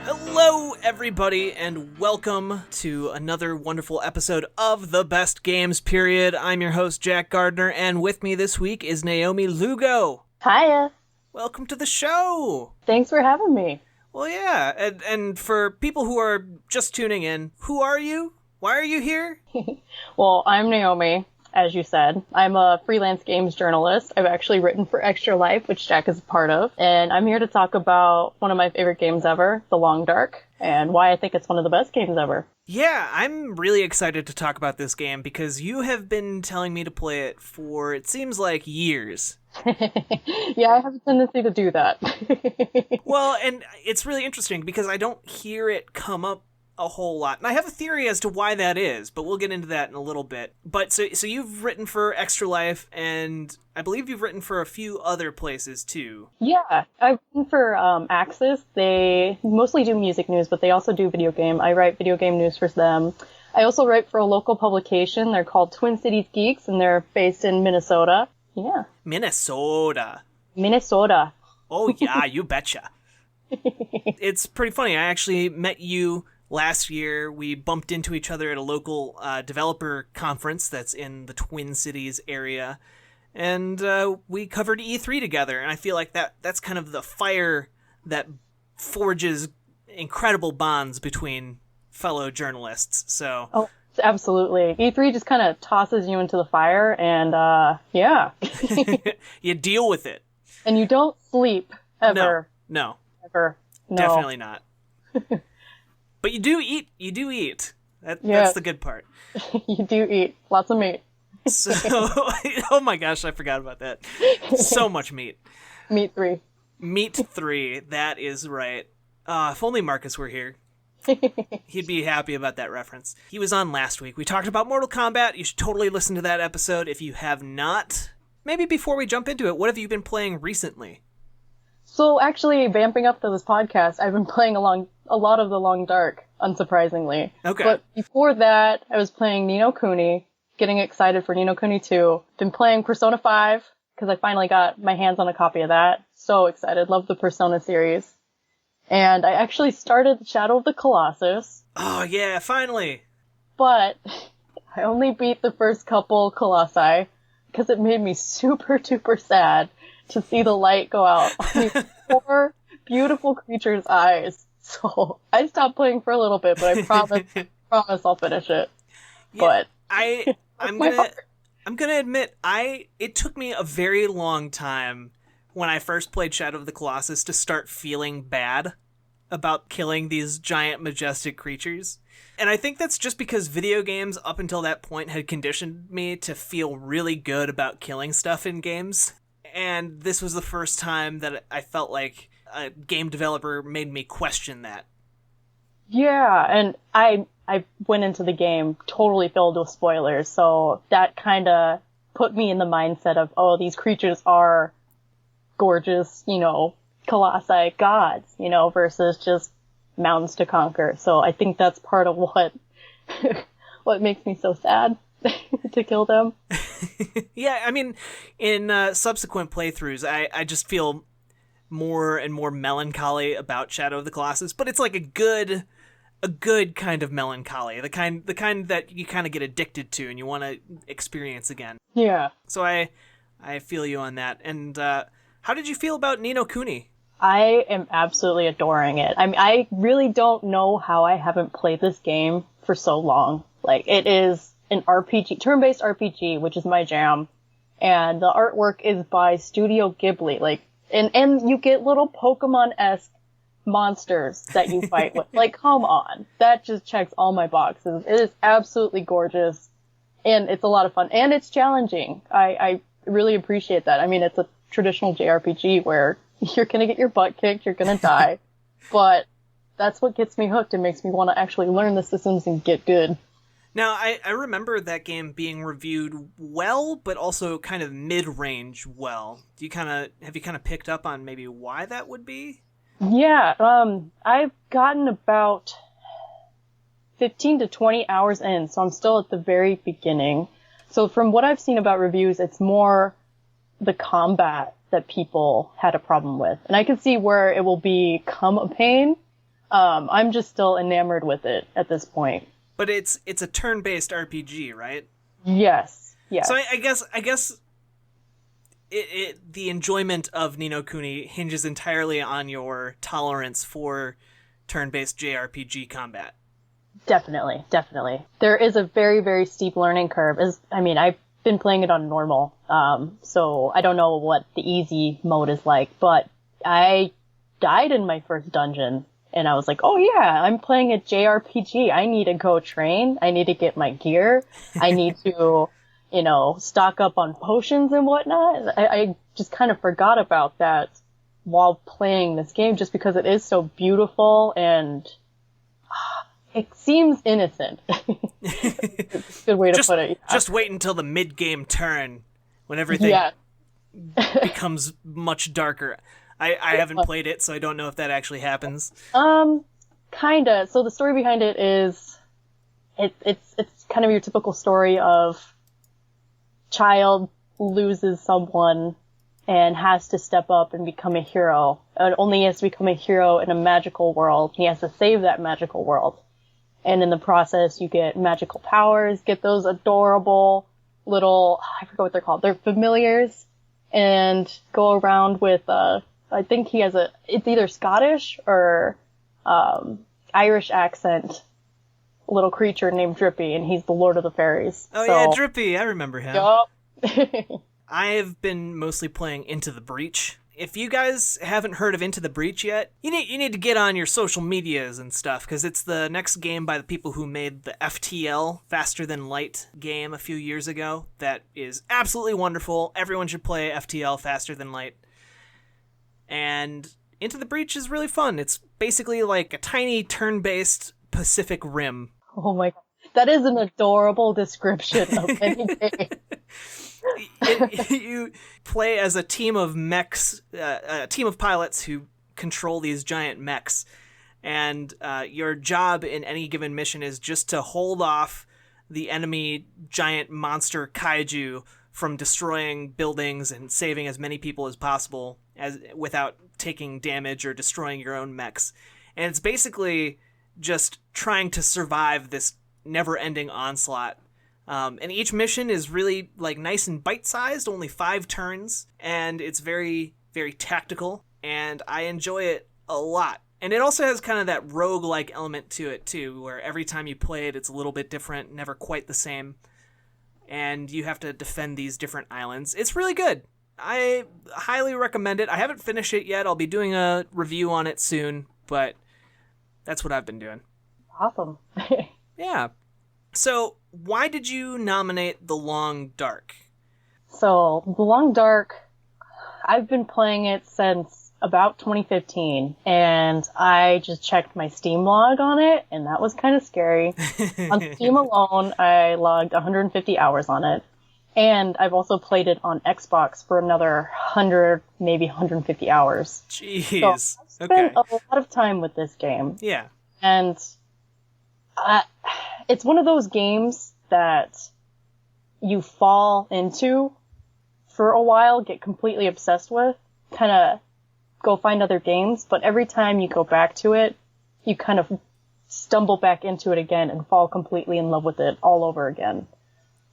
Hello, everybody, and welcome to another wonderful episode of The Best Games Period. I'm your host, Jack Gardner, and with me this week is Naomi Lugo. Hiya. Welcome to the show. Thanks for having me. Well, yeah, and for people who are just tuning in, who are you? Why are you here? Well, I'm Naomi, as you said. I'm a freelance games journalist. I've actually written for Extra Life, which Jack is a part of. And I'm here to talk about one of my favorite games ever, The Long Dark, and why I think it's one of the best games ever. Yeah, I'm really excited to talk about this game because you have been telling me to play it for, it seems like, years. Yeah, I have a tendency to do that. Well, and it's really interesting because I don't hear it come up a whole lot. And I have a theory as to why that is, but we'll get into that in a little bit. But so you've written for Extra Life, and I believe you've written for a few other places too. Yeah, I've written for Axis. They mostly do music news, but they also do video game. I write video game news for them. I also write for a local publication. They're called Twin Cities Geeks, and they're based in Minnesota. Yeah. Minnesota. Oh, yeah, you betcha. It's pretty funny. I actually met you last year. We bumped into each other at a local developer conference that's in the Twin Cities area, and we covered E3 together, and I feel like that's kind of the fire that forges incredible bonds between fellow journalists. So. Oh, absolutely. E3 just kind of tosses you into the fire, and yeah. You deal with it. And you don't sleep, ever. No. Ever. No. Definitely not. But you do eat. That's the good part. You do eat. Lots of meat. So, oh my gosh, I forgot about that. So much meat. Meat 3. Meat 3, that is right. If only Marcus were here. He'd be happy about that reference. He was on last week. We talked about Mortal Kombat. You should totally listen to that episode if you have not. Maybe before we jump into it, what have you been playing recently? So actually, vamping up to this podcast, I've been playing a lot of The Long Dark, unsurprisingly. Okay. But before that, I was playing Ni no Kuni, getting excited for Ni no Kuni 2. Been playing Persona 5, because I finally got my hands on a copy of that. So excited. Love the Persona series. And I actually started Shadow of the Colossus. Oh yeah, finally! But I only beat the first couple Colossi, because it made me super duper sad to see the light go out on these poor, beautiful creatures' eyes. So I stopped playing for a little bit, but I promise I'll finish it. Yeah, But I'm gonna admit, it took me a very long time when I first played Shadow of the Colossus to start feeling bad about killing these giant, majestic creatures. And I think that's just because video games up until that point had conditioned me to feel really good about killing stuff in games. And this was the first time that I felt like a game developer made me question that. Yeah, and I went into the game totally filled with spoilers, so that kind of put me in the mindset of, oh, these creatures are gorgeous, colossi gods, versus just mountains to conquer. So I think that's part of what makes me so sad to kill them. Yeah, I mean, in subsequent playthroughs, I just feel more and more melancholy about Shadow of the Colossus, but it's like a good kind of melancholy, the kind that you kind of get addicted to and you want to experience again. Yeah. So I feel you on that. And how did you feel about Ni no Kuni? I am absolutely adoring it. I mean, I really don't know how I haven't played this game for so long. Like, it is an RPG, turn-based RPG, which is my jam. And the artwork is by Studio Ghibli. Like, and you get little Pokemon-esque monsters that you fight with. Like, come on. That just checks all my boxes. It is absolutely gorgeous. And it's a lot of fun. And it's challenging. I really appreciate that. I mean, it's a traditional JRPG where you're gonna get your butt kicked, you're gonna die. But that's what gets me hooked and makes me want to actually learn the systems and get good. Now, I remember that game being reviewed well, but also kind of mid-range well. Have you kind of picked up on maybe why that would be? Yeah, I've gotten about 15 to 20 hours in, so I'm still at the very beginning. So from what I've seen about reviews, it's more the combat that people had a problem with. And I can see where it will become a pain. I'm just still enamored with it at this point. But it's a turn-based RPG, right? Yes. Yes. So I guess the enjoyment of Ni no Kuni hinges entirely on your tolerance for turn-based JRPG combat. Definitely, definitely. There is a very, very steep learning curve. I've been playing it on normal, so I don't know what the easy mode is like, but I died in my first dungeon, and I was like, oh yeah, I'm playing a JRPG. I need to go train. I need to get my gear. I need to, stock up on potions and whatnot. I just kind of forgot about that while playing this game just because it is so beautiful and it seems innocent. It's a good way to put it. Yeah. Just wait until the mid-game turn when everything becomes much darker. I haven't played it, so I don't know if that actually happens. Kinda. So the story behind it is, it's kind of your typical story of child loses someone and has to step up and become a hero. And only has to become a hero in a magical world. He has to save that magical world. And in the process, you get magical powers, get those adorable little, I forget what they're called. They're familiars, and go around with, I think he has it's either Scottish or, Irish accent little creature named Drippy, and he's the Lord of the Fairies. Oh yeah, Drippy, I remember him. Yup. I've been mostly playing Into the Breach. If you guys haven't heard of Into the Breach yet, you need to get on your social medias and stuff, because it's the next game by the people who made the FTL, Faster Than Light game a few years ago. That is absolutely wonderful. Everyone should play FTL, Faster Than Light. And Into the Breach is really fun. It's basically like a tiny turn-based Pacific Rim. Oh my god. That is an adorable description of any game. You play as a team of mechs, a team of pilots who control these giant mechs, and your job in any given mission is just to hold off the enemy giant monster kaiju from destroying buildings and saving as many people as possible without taking damage or destroying your own mechs. And it's basically just trying to survive this never-ending onslaught. And each mission is really nice and bite-sized, only 5 turns, and it's very, very tactical, and I enjoy it a lot. And it also has kind of that rogue-like element to it, too, where every time you play it, it's a little bit different, never quite the same, and you have to defend these different islands. It's really good. I highly recommend it. I haven't finished it yet. I'll be doing a review on it soon, but that's what I've been doing. Awesome. Yeah. So, why did you nominate The Long Dark? So, The Long Dark, I've been playing it since about 2015, and I just checked my Steam log on it, and that was kind of scary. On Steam alone, I logged 150 hours on it, and I've also played it on Xbox for another 100, maybe 150 hours. Jeez. So, I've spent a lot of time with this game. Yeah. And it's one of those games that you fall into for a while, get completely obsessed with, kind of go find other games, but every time you go back to it, you kind of stumble back into it again and fall completely in love with it all over again.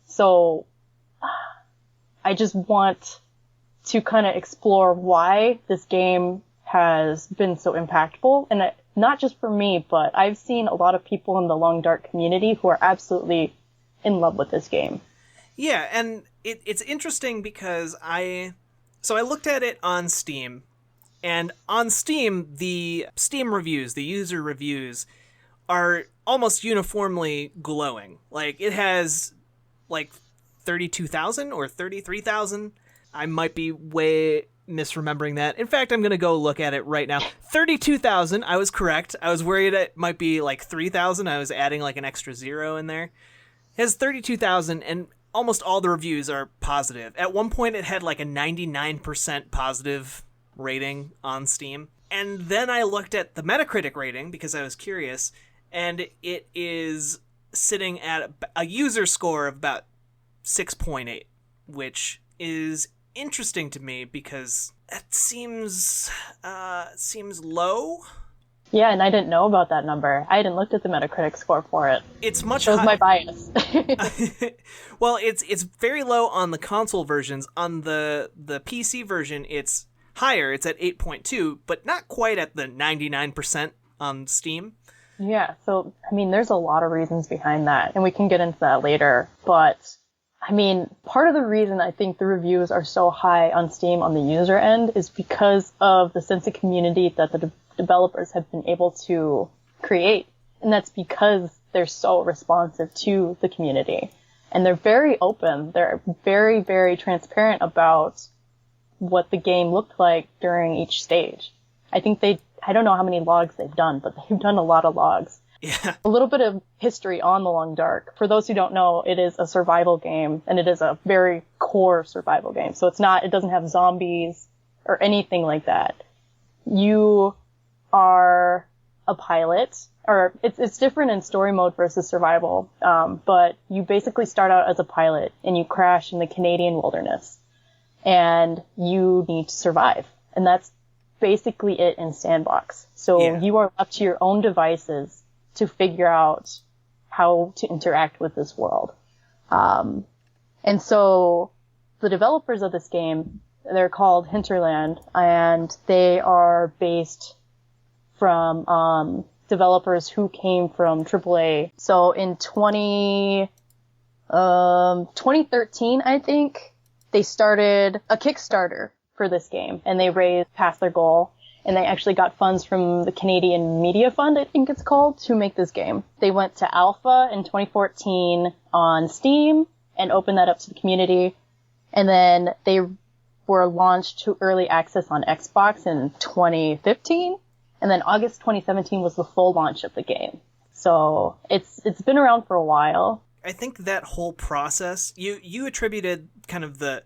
So I just want to kind of explore why this game has been so impactful, and not just for me, but I've seen a lot of people in the Long Dark community who are absolutely in love with this game. Yeah, and it's interesting because I looked at it on Steam, and on Steam, the Steam reviews, the user reviews, are almost uniformly glowing. It has 32,000 or 33,000. I might be way misremembering that. In fact, I'm going to go look at it right now. 32,000. I was correct. I was worried it might be 3,000. I was adding an extra 0 in there. It has 32,000, and almost all the reviews are positive. At one point, it had a 99% positive rating on Steam. And then I looked at the Metacritic rating because I was curious, and it is sitting at a user score of about 6.8, which is interesting to me because it seems low. Yeah, and I didn't know about that number. I hadn't looked at the Metacritic score for it. It's much Shows my bias. Well, it's very low on the console versions. On the PC version, it's higher. It's at 8.2, but not quite at the 99% on Steam. Yeah, so, I mean, there's a lot of reasons behind that, and we can get into that later, but, I mean, part of the reason I think the reviews are so high on Steam on the user end is because of the sense of community that the developers have been able to create, and that's because they're so responsive to the community. And they're very open. They're very, very transparent about what the game looked like during each stage. I don't know how many logs they've done, but they've done a lot of logs. Yeah. A little bit of history on The Long Dark. For those who don't know, it is a survival game, and it is a very core survival game. So it doesn't have zombies or anything like that. You are a pilot, or it's different in story mode versus survival, but you basically start out as a pilot, and you crash in the Canadian wilderness, and you need to survive. And that's basically it in Sandbox. So you are left to your own devices to figure out how to interact with this world. And so the developers of this game, they're called Hinterland, and they are based from developers who came from AAA. So in 2013, I think, they started a Kickstarter for this game, and they raised past their goal, and they actually got funds from the Canadian Media Fund, I think it's called, to make this game. They went to alpha in 2014 on Steam and opened that up to the community, and then they were launched to early access on Xbox in 2015, and then August 2017 was the full launch of the game. So it's been around for a while. I think that whole process, you attributed kind of the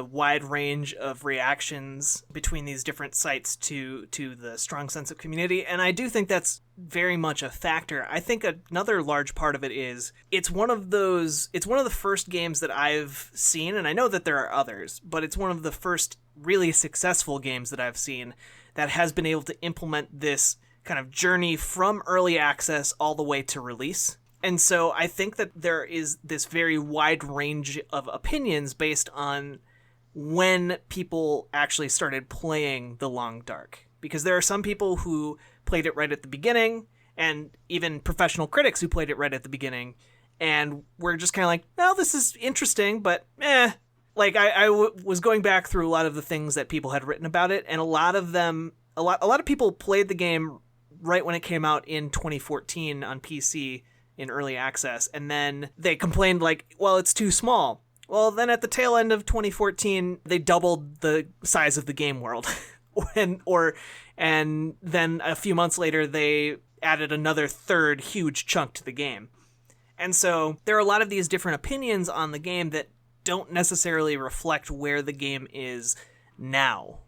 wide range of reactions between these different sites to the strong sense of community, and I do think that's very much a factor. I think another large part of it is it's one of the first games that I've seen, and I know that there are others, but it's one of the first really successful games that I've seen that has been able to implement this kind of journey from early access all the way to release. And so I think that there is this very wide range of opinions based on when people actually started playing The Long Dark. Because there are some people who played it right at the beginning, and even professional critics who played it right at the beginning, and were just kind of like, well, this is interesting, but Like, I was going back through a lot of the things that people had written about it, and a lot of people played the game right when it came out in 2014 on PC, in early access, and then they complained like, well, it's too small. Well, then at the tail end of 2014, they doubled the size of the game world. And then a few months later, they added another third huge chunk to the game. And so there are a lot of these different opinions on the game that don't necessarily reflect where the game is now.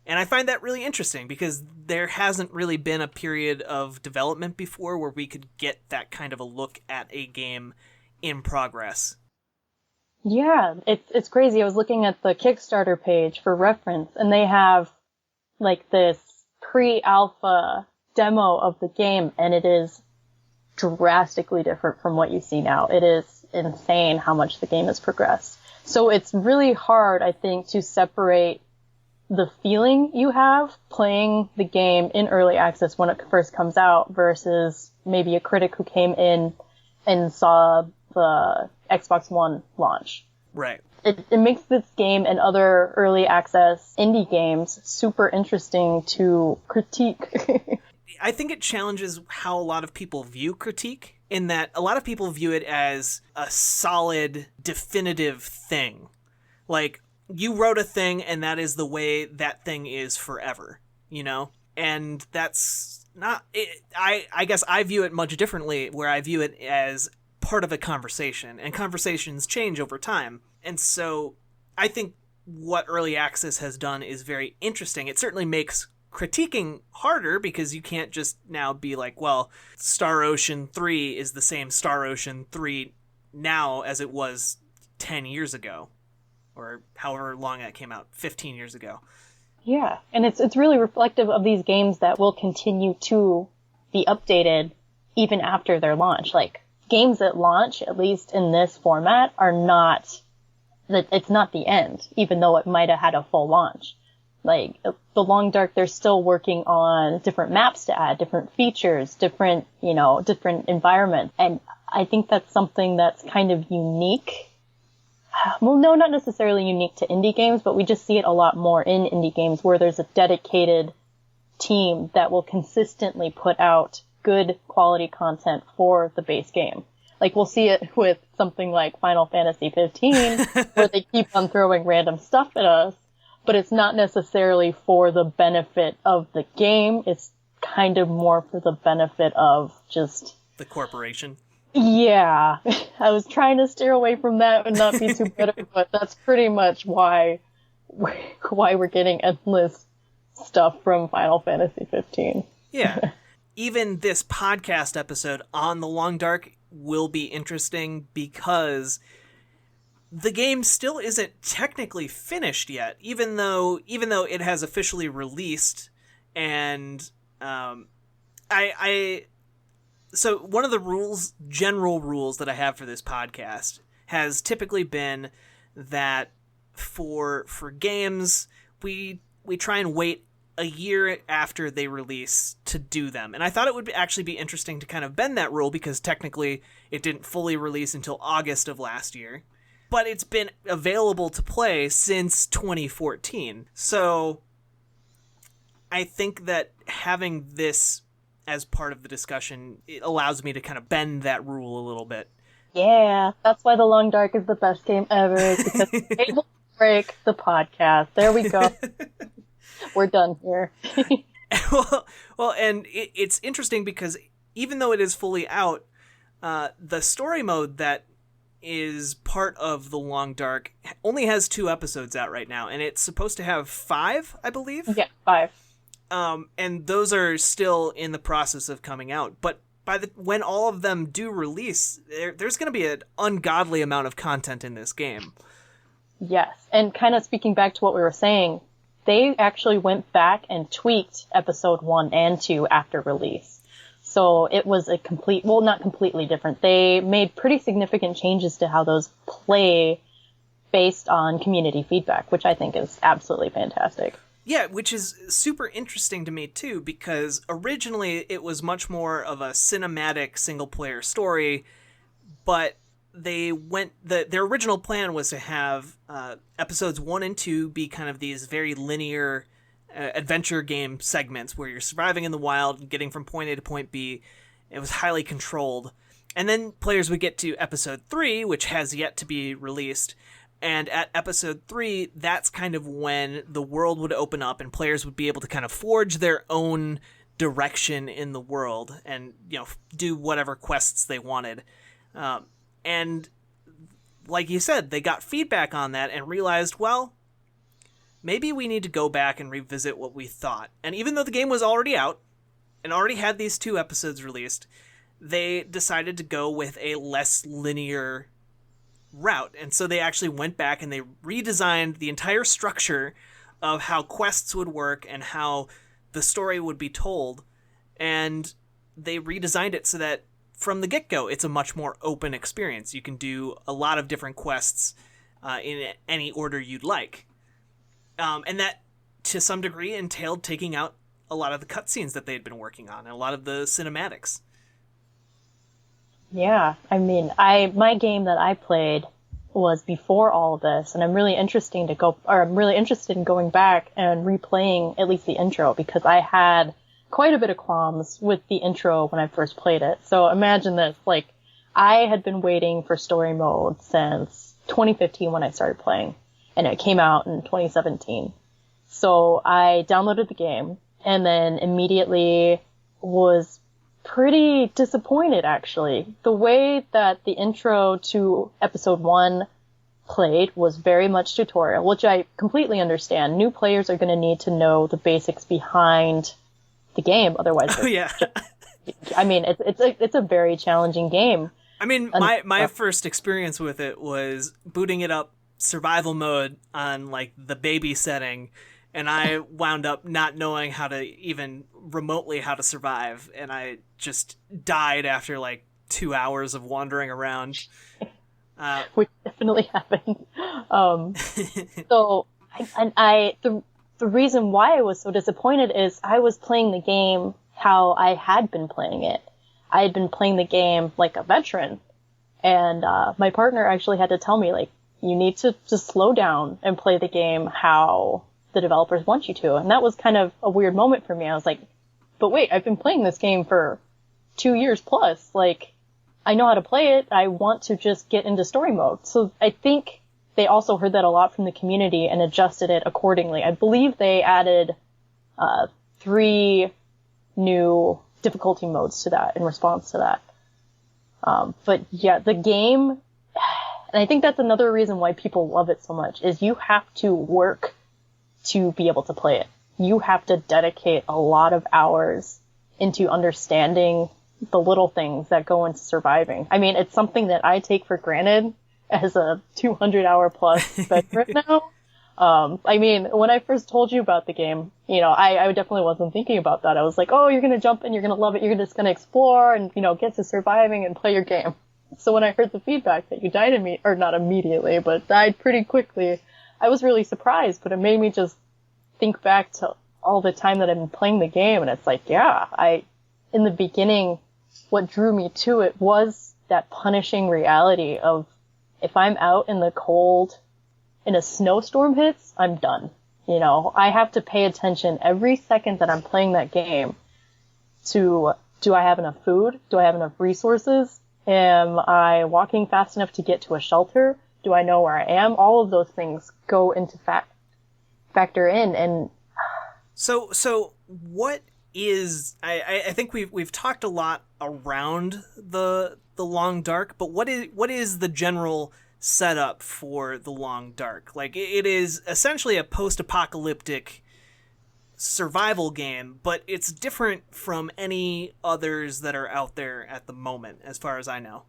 And I find that really interesting because there hasn't really been a period of development before where we could get that kind of a look at a game in progress. Yeah, it's crazy. I was looking at the Kickstarter page for reference, and they have like this pre-alpha demo of the game, and it is drastically different from what you see now. It is insane how much the game has progressed. So it's really hard, I think, to separate the feeling you have playing the game in early access when it first comes out versus maybe a critic who came in and saw the Xbox One launch. Right. It makes this game and other early access indie games super interesting to critique. I think it challenges how a lot of people view critique, in that a lot of people view it as a solid, definitive thing. Like, you wrote a thing, and that is the way that thing is forever, you know? And that's not... I guess I view it much differently, where I view it as part of a conversation, and conversations change over time. And so I think what early access has done is very interesting. It certainly makes critiquing harder, because you can't just now be like, well, Star Ocean 3 is the same Star Ocean 3 now as it was 10 years ago. Or however long that came out, 15 years ago. Yeah, and it's really reflective of these games that will continue to be updated even after their launch. Like, games that launch, at least in this format, are not, it's not the end, even though it might have had a full launch. Like, The Long Dark, they're still working on different maps to add, different features, different environments. And I think that's something that's kind of unique. Well, no, not necessarily unique to indie games, but we just see it a lot more in indie games where there's a dedicated team that will consistently put out good quality content for the base game. Like, we'll see it with something like Final Fantasy 15, where they keep on throwing random stuff at us, but it's not necessarily for the benefit of the game. It's kind of more for the benefit of just the corporation. Yeah, I was trying to steer away from that and not be too bitter, but that's pretty much why we're getting endless stuff from Final Fantasy 15. Yeah. Even this podcast episode on The Long Dark will be interesting because the game still isn't technically finished yet, even though it has officially released. And so one of the general rules that I have for this podcast has typically been that for games, we try and wait a year after they release to do them. And I thought it would actually be interesting to kind of bend that rule because technically it didn't fully release until August of last year. But it's been available to play since 2014. So I think that having this as part of the discussion, it allows me to kind of bend that rule a little bit. Yeah, that's why The Long Dark is the best game ever, because it's able to break the podcast. There we go. We're done here. well, and it's interesting because even though it is fully out, the story mode that is part of The Long Dark only has 2 episodes out right now, and it's supposed to have 5, I believe? Yeah, 5. And those are still in the process of coming out. But when all of them do release, there's going to be an ungodly amount of content in this game. Yes, and kind of speaking back to what we were saying, they actually went back and tweaked episode 1 and 2 after release. So it was not completely different. They made pretty significant changes to how those play based on community feedback, which I think is absolutely fantastic. Yeah, which is super interesting to me too, because originally it was much more of a cinematic single-player story, but their original plan was to have episodes 1 and 2 be kind of these very linear adventure game segments where you're surviving in the wild and getting from point A to point B. It was highly controlled. And then players would get to episode 3, which has yet to be released. And at episode 3, that's kind of when the world would open up and players would be able to kind of forge their own direction in the world and, do whatever quests they wanted. And like you said, they got feedback on that and realized, well, maybe we need to go back and revisit what we thought. And even though the game was already out and already had these 2 episodes released, they decided to go with a less linear route. And so they actually went back and they redesigned the entire structure of how quests would work and how the story would be told. And they redesigned it so that from the get-go, it's a much more open experience. You can do a lot of different quests in any order you'd like. And that, to some degree, entailed taking out a lot of the cutscenes that they'd been working on and a lot of the cinematics. Yeah, I mean, my game that I played was before all of this, and I'm really interested in going back and replaying at least the intro, because I had quite a bit of qualms with the intro when I first played it. So imagine this, like, I had been waiting for story mode since 2015 when I started playing, and it came out in 2017. So I downloaded the game, and then immediately was pretty disappointed, actually. The way that the intro to episode 1 played was very much tutorial, which I completely understand. New players are going to need to know the basics behind the game, otherwise. Oh yeah. I mean, it's a very challenging game. I mean, my first experience with it was booting it up survival mode on like the baby setting and I wound up not knowing how to even remotely how to survive, and I just died after like 2 hours of wandering around. Which definitely happened. So, the reason why I was so disappointed is I was playing the game how I had been playing it. I had been playing the game like a veteran, and my partner actually had to tell me, like, you need to just slow down and play the game how the developers want you to. And that was kind of a weird moment for me. I was like, but wait, I've been playing this game for 2 years plus. Like, I know how to play it. I want to just get into story mode. So I think they also heard that a lot from the community and adjusted it accordingly. I believe they added 3 new difficulty modes to that in response to that. But yeah, the game, and I think that's another reason why people love it so much, is you have to work to be able to play it. You have to dedicate a lot of hours into understanding the little things that go into surviving. I mean, it's something that I take for granted as a 200-hour plus veteran now. I mean, when I first told you about the game, you know, I definitely wasn't thinking about that. I was like, oh, you're going to jump in, you're going to love it, you're just going to explore and, you know, get to surviving and play your game. So when I heard the feedback that you died or not immediately, but died pretty quickly, I was really surprised, but it made me just think back to all the time that I've been playing the game, and it's like, yeah, in the beginning, what drew me to it was that punishing reality of, if I'm out in the cold and a snowstorm hits, I'm done. You know, I have to pay attention every second that I'm playing that game to, do I have enough food? Do I have enough resources? Am I walking fast enough to get to a shelter? Do I know where I am? All of those things go into factor in. And so what is, I think we've talked a lot around the Long Dark, but what is the general setup for the Long Dark? Like, it is essentially a post-apocalyptic survival game, but it's different from any others that are out there at the moment, as far as I know.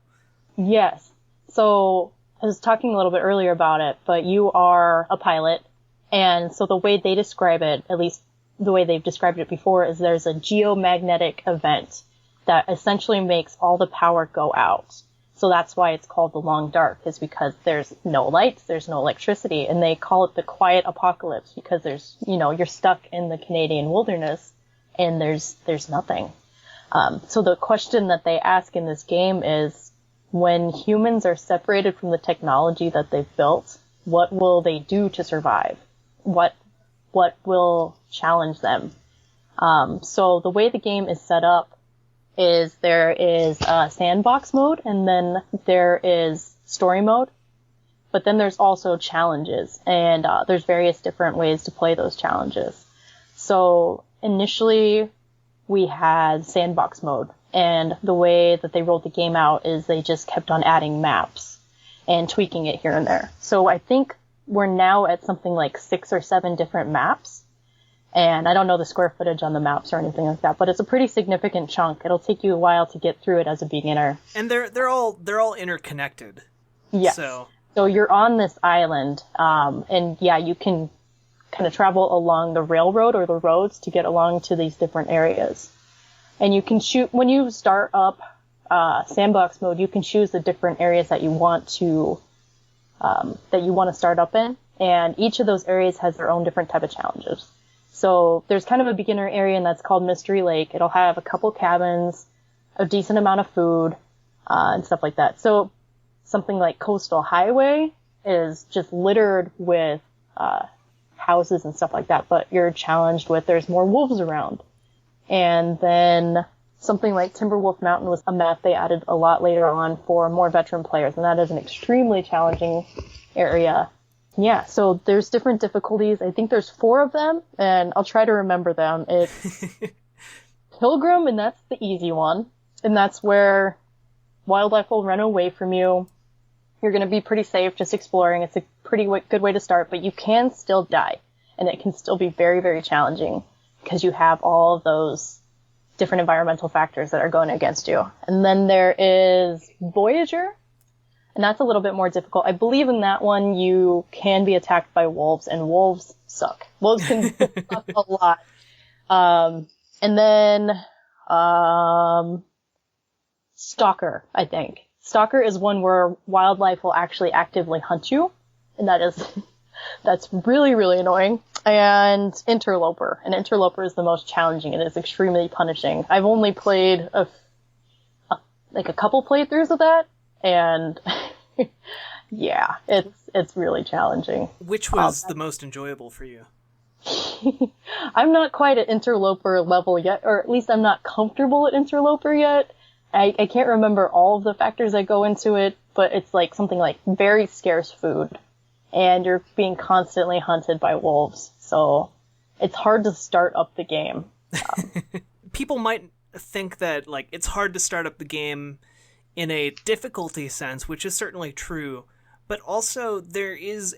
Yes. So I was talking a little bit earlier about it, but you are a pilot, and so the way they describe it, at least the way they've described it before, is there's a geomagnetic event that essentially makes all the power go out. So that's why it's called the Long Dark, is because there's no lights, there's no electricity, and they call it the quiet apocalypse because there's, you know, you're stuck in the Canadian wilderness and there's nothing. So the question that they ask in this game is, when humans are separated from the technology that they've built, what will they do to survive? What will challenge them? So the way the game is set up is there is a sandbox mode, and then there is story mode, but then there's also challenges, and there's various different ways to play those challenges. So initially we had sandbox mode, and the way that they rolled the game out is they just kept on adding maps and tweaking it here and there. So I think we're now at something like 6 or 7 different maps. And I don't know the square footage on the maps or anything like that, but it's a pretty significant chunk. It'll take you a while to get through it as a beginner. And they're all interconnected. Yes. So you're on this island, and yeah, you can kind of travel along the railroad or the roads to get along to these different areas. And you can when you start up sandbox mode, you can choose the different areas that you want to start up in, and each of those areas has their own different type of challenges. So there's kind of a beginner area, and that's called Mystery Lake. It'll have a couple cabins, a decent amount of food, and stuff like that. So something like Coastal Highway is just littered with houses and stuff like that, but you're challenged with there's more wolves around. And then something like Timberwolf Mountain was a map they added a lot later on for more veteran players, and that is an extremely challenging area. Yeah, so there's different difficulties. I think there's 4 of them, and I'll try to remember them. It's Pilgrim, and that's the easy one. And that's where wildlife will run away from you. You're going to be pretty safe just exploring. It's a pretty good way to start, but you can still die. And it can still be very, very challenging because you have all of those different environmental factors that are going against you. And then there is Voyager. And that's a little bit more difficult. I believe in that one you can be attacked by wolves, and wolves suck. Wolves can suck a lot. And then Stalker, I think. Stalker is one where wildlife will actually actively hunt you, and that's really, really annoying. And Interloper. And Interloper is the most challenging. It is extremely punishing. I've only played a couple playthroughs of that, and yeah, it's really challenging. Which was the most enjoyable for you? I'm not quite at Interloper level yet, or at least I'm not comfortable at Interloper yet. I can't remember all of the factors that go into it, but it's like something like very scarce food, and you're being constantly hunted by wolves, so it's hard to start up the game. People might think that like it's hard to start up the game in a difficulty sense, which is certainly true, but also there is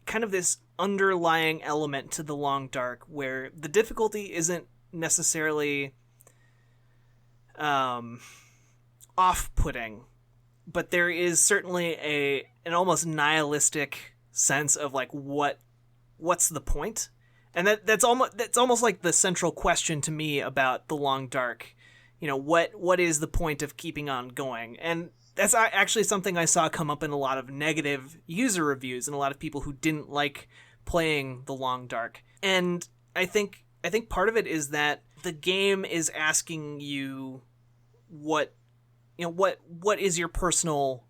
kind of this underlying element to the Long Dark where the difficulty isn't necessarily off-putting, but there is certainly an almost nihilistic sense of like what's the point, and that's almost like the central question to me about the Long Dark. You know, what is the point of keeping on going? And that's actually something I saw come up in a lot of negative user reviews and a lot of people who didn't like playing the Long Dark. And I think part of it is that the game is asking you what is your personal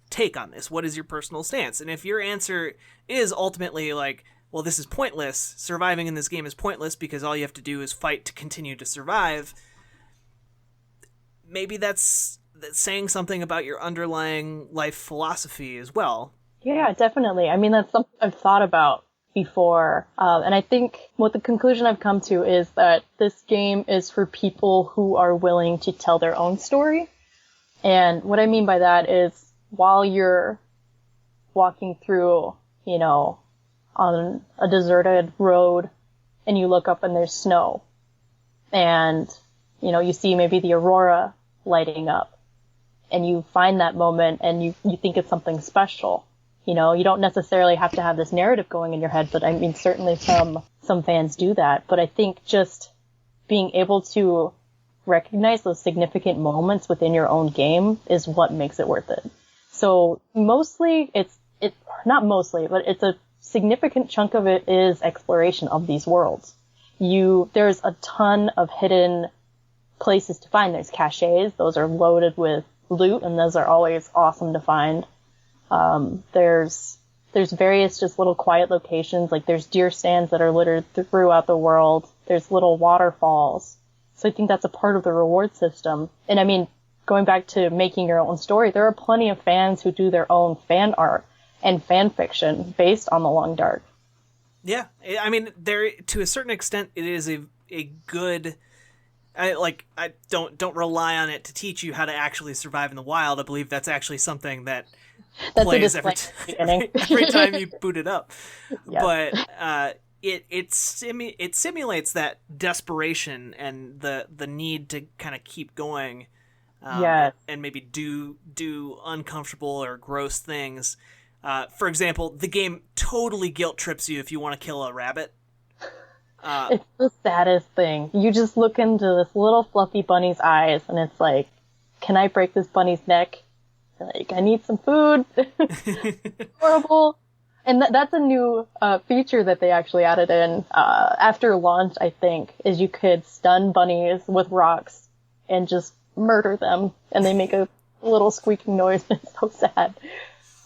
take on this? What is your personal stance? And if your answer is ultimately like, well, this is pointless, surviving in this game is pointless because all you have to do is fight to continue to survive, maybe that's saying something about your underlying life philosophy as well. Yeah, definitely. I mean, that's something I've thought about before. And I think what the conclusion I've come to is that this game is for people who are willing to tell their own story. And what I mean by that is while you're walking through, on a deserted road and you look up and there's snow and, you see maybe the aurora lighting up and you find that moment and you think it's something special. You don't necessarily have to have this narrative going in your head, but I mean, certainly some fans do that. But I think just being able to recognize those significant moments within your own game is what makes it worth it. So mostly it's not mostly, but it's a significant chunk of it is exploration of these worlds. There's a ton of hidden places to find. There's caches. Those are loaded with loot, and those are always awesome to find. There's various just little quiet locations, like there's deer stands that are littered throughout the world. There's little waterfalls. So I think that's a part of the reward system. And I mean, going back to making your own story, there are plenty of fans who do their own fan art and fan fiction based on the Long Dark. Yeah, I mean, there to a certain extent, it is a good. I don't rely on it to teach you how to actually survive in the wild. I believe that's actually something that plays every time you boot it up. Yes. But it simulates that desperation and the need to kind of keep going. Yes. And maybe do uncomfortable or gross things. For example, the game totally guilt trips you if you want to kill a rabbit. It's the saddest thing. You just look into this little fluffy bunny's eyes, and it's like, can I break this bunny's neck? Like, I need some food. Horrible. And that's a new feature that they actually added in after launch, I think, is you could stun bunnies with rocks and just murder them, and they make a little squeaking noise, and it's so sad.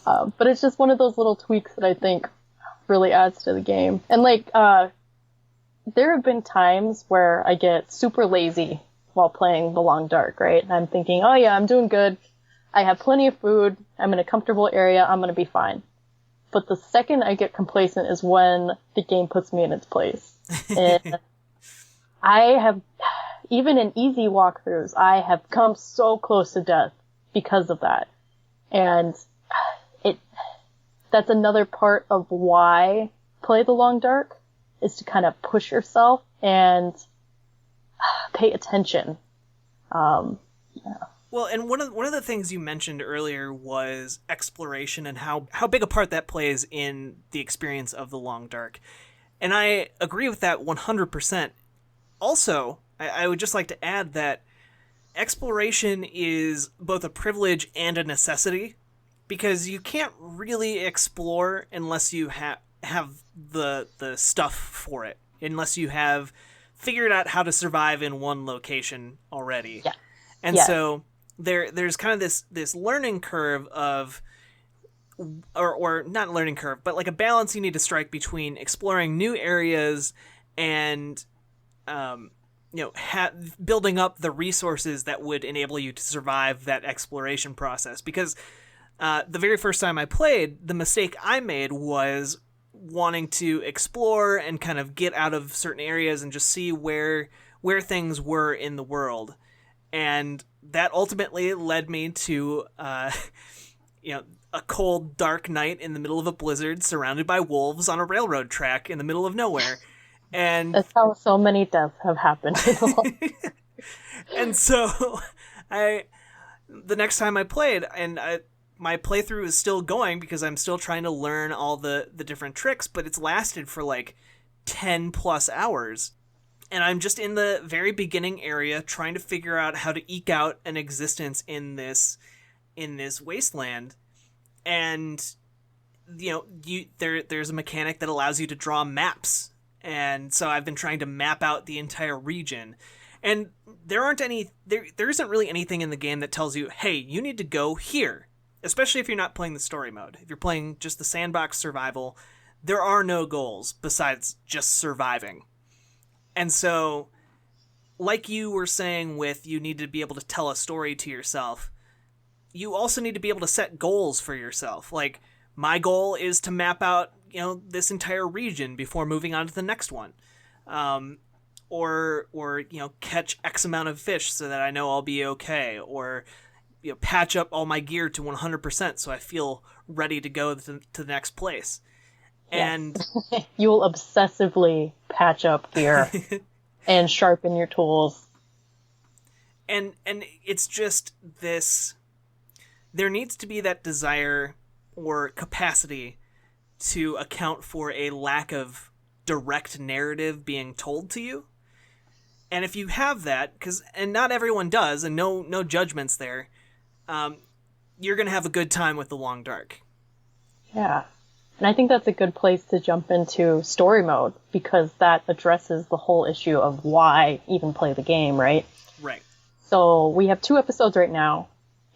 But it's just one of those little tweaks that I think really adds to the game. And there have been times where I get super lazy while playing the Long Dark, right? And I'm thinking, oh yeah, I'm doing good. I have plenty of food. I'm in a comfortable area. I'm going to be fine. But the second I get complacent is when the game puts me in its place. And I have, even in easy walkthroughs, I have come so close to death because of that. And that's another part of why play the Long Dark, is to kind of push yourself and pay attention. Well, and one of the things you mentioned earlier was exploration and how big a part that plays in the experience of the Long Dark. And I agree with that 100%. Also, I would just like to add that exploration is both a privilege and a necessity, because you can't really explore unless you have the stuff for it, unless you have figured out how to survive in one location already. Yeah. And so there's kind of this learning curve of, or not learning curve, but like a balance you need to strike between exploring new areas and building up the resources that would enable you to survive that exploration process. Because the very first time I played, the mistake I made was wanting to explore and kind of get out of certain areas and just see where things were in the world. And that ultimately led me to a cold, dark night in the middle of a blizzard, surrounded by wolves on a railroad track in the middle of nowhere. And that's how so many deaths have happened. And so the next time I played, and my playthrough is still going because I'm still trying to learn all the different tricks, but it's lasted for like 10 plus hours. And I'm just in the very beginning area trying to figure out how to eke out an existence in this wasteland. And there's a mechanic that allows you to draw maps. And so I've been trying to map out the entire region. And there isn't really anything in the game that tells you, hey, you need to go here. Especially if you're not playing the story mode. If you're playing just the sandbox survival, there are no goals besides just surviving. And so, like you were saying with you need to be able to tell a story to yourself, you also need to be able to set goals for yourself. Like, my goal is to map out, this entire region before moving on to the next one. Or catch X amount of fish so that I know I'll be okay. Or, patch up all my gear to 100% so I feel ready to go to the next place. And you will obsessively patch up gear and sharpen your tools. And it's just this, there needs to be that desire or capacity to account for a lack of direct narrative being told to you. And if you have that, and not everyone does, and no judgments there, you're going to have a good time with the Long Dark. Yeah. And I think that's a good place to jump into story mode, because that addresses the whole issue of why even play the game, right? Right. So we have 2 episodes right now,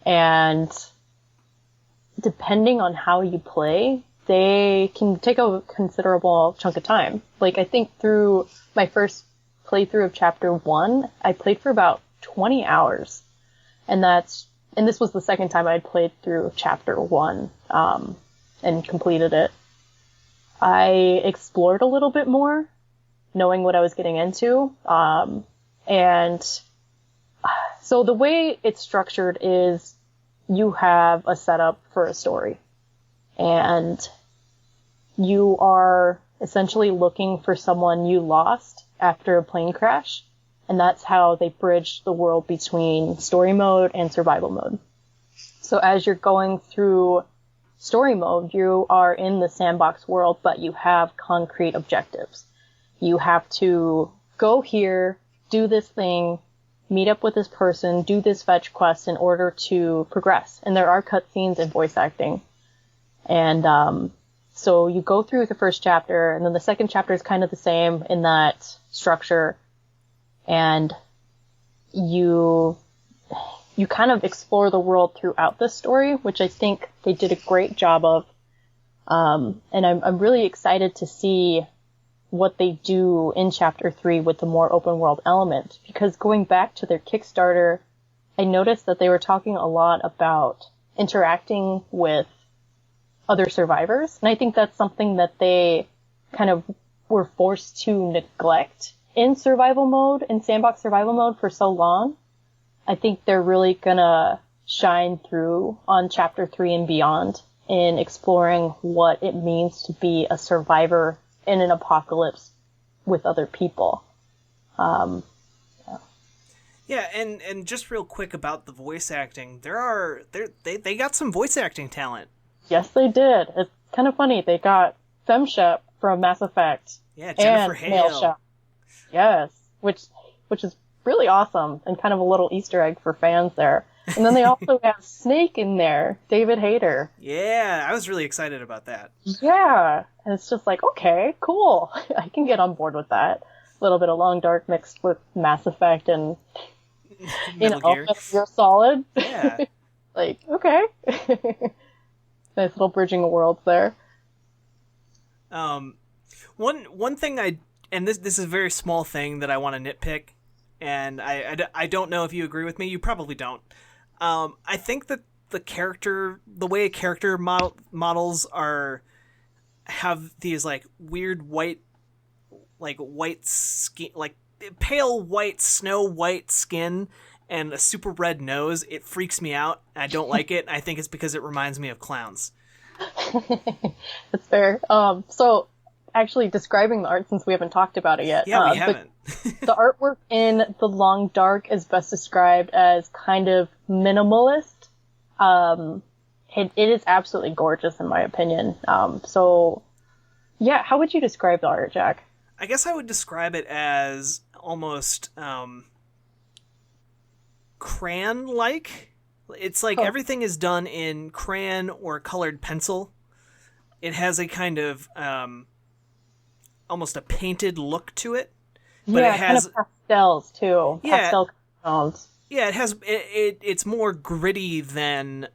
and depending on how you play, they can take a considerable chunk of time. Like, I think through my first playthrough of Chapter 1, I played for about 20 hours. And this was the second time I'd played through Chapter 1. And completed it. I explored a little bit more, knowing what I was getting into. And so the way it's structured is you have a setup for a story. And you are essentially looking for someone you lost after a plane crash. And that's how they bridge the world between story mode and survival mode. So as you're going through story mode, you are in the sandbox world, but you have concrete objectives. You have to go here, do this thing, meet up with this person, do this fetch quest in order to progress. And there are cutscenes and voice acting. And so you go through the first chapter, and then the second chapter is kind of the same in that structure. And you kind of explore the world throughout the story, which I think they did a great job of. And I'm really excited to see what they do in Chapter 3 with the more open world element. Because going back to their Kickstarter, I noticed that they were talking a lot about interacting with other survivors. And I think that's something that they kind of were forced to neglect in survival mode, in sandbox survival mode for so long. I think they're really gonna shine through on Chapter 3 and beyond in exploring what it means to be a survivor in an apocalypse with other people. Yeah, Yeah, and just real quick about the voice acting, they got some voice acting talent. Yes, they did. It's kind of funny. They got Fem Shep from Mass Effect. Yeah, Jennifer and Male Hale. Shep. Yes, which is really awesome and kind of a little Easter egg for fans there. And then they also have Snake in there, David Hayter. Yeah, I was really excited about that. Yeah, and it's just like, okay, cool. I can get on board with that. A little bit of Long Dark mixed with Mass Effect and Metal Gear. Metal Gear Solid. Yeah. Like, okay. Nice little bridging of worlds there. One thing and this is a very small thing that I want to nitpick, and I don't know if you agree with me. You probably don't. I think that the way character models have these like weird white skin, like pale white, snow white skin and a super red nose. It freaks me out. I don't like it. I think it's because it reminds me of clowns. That's fair. So actually describing the art, since we haven't talked about it yet. Yeah, we haven't. The artwork in The Long Dark is best described as kind of minimalist. It is absolutely gorgeous in my opinion. So yeah, how would you describe the art, Jack? I guess I would describe it as almost crayon-like. It's like everything is done in crayon or colored pencil. It has a kind of almost a painted look to it. But yeah, it has kind of pastels too. Yeah. Pastel tones. Yeah, it's more gritty than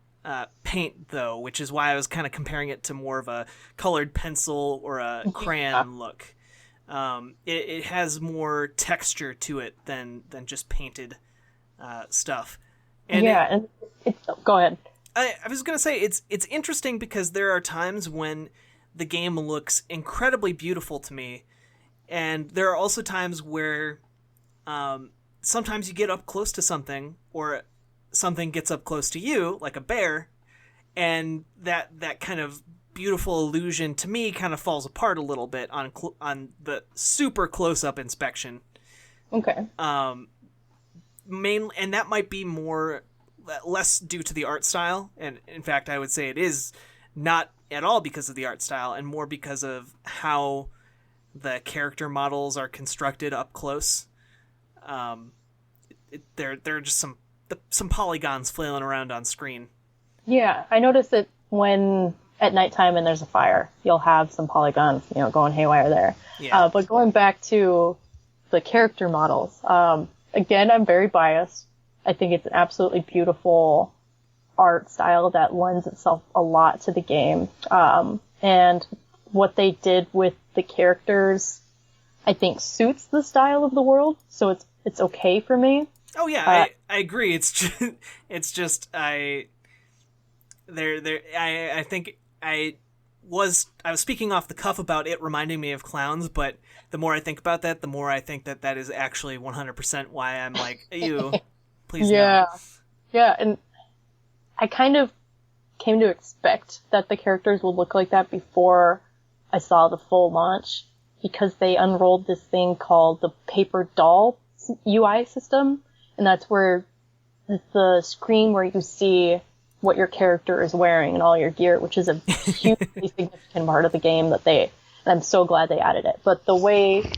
paint though, which is why I was kind of comparing it to more of a colored pencil or a crayon look. It has more texture to it than just painted stuff. And and go ahead. I was gonna say it's interesting because there are times when the game looks incredibly beautiful to me, and there are also times where sometimes you get up close to something, or something gets up close to you, like a bear, and that kind of beautiful illusion to me kind of falls apart a little bit on the super close-up inspection. Okay. And that might be less due to the art style, and in fact I would say it is not at all because of the art style, and more because of how the character models are constructed up close. There are just some polygons flailing around on screen. Yeah, I noticed that when at nighttime and there's a fire, you'll have some polygons, going haywire there. Yeah. But going back to the character models, again, I'm very biased. I think it's an absolutely beautiful art style that lends itself a lot to the game. And what they did with the characters, I think suits the style of the world, so it's okay for me. Oh yeah, I agree. I think I was speaking off the cuff about it reminding me of clowns, but the more I think about that, the more I think that is actually 100% why I'm like, ew, please no. Yeah, and I kind of came to expect that the characters would look like that before I saw the full launch, because they unrolled this thing called the paper doll UI system, and that's where the screen where you see what your character is wearing and all your gear, which is a hugely significant part of the game and I'm so glad they added it. But the way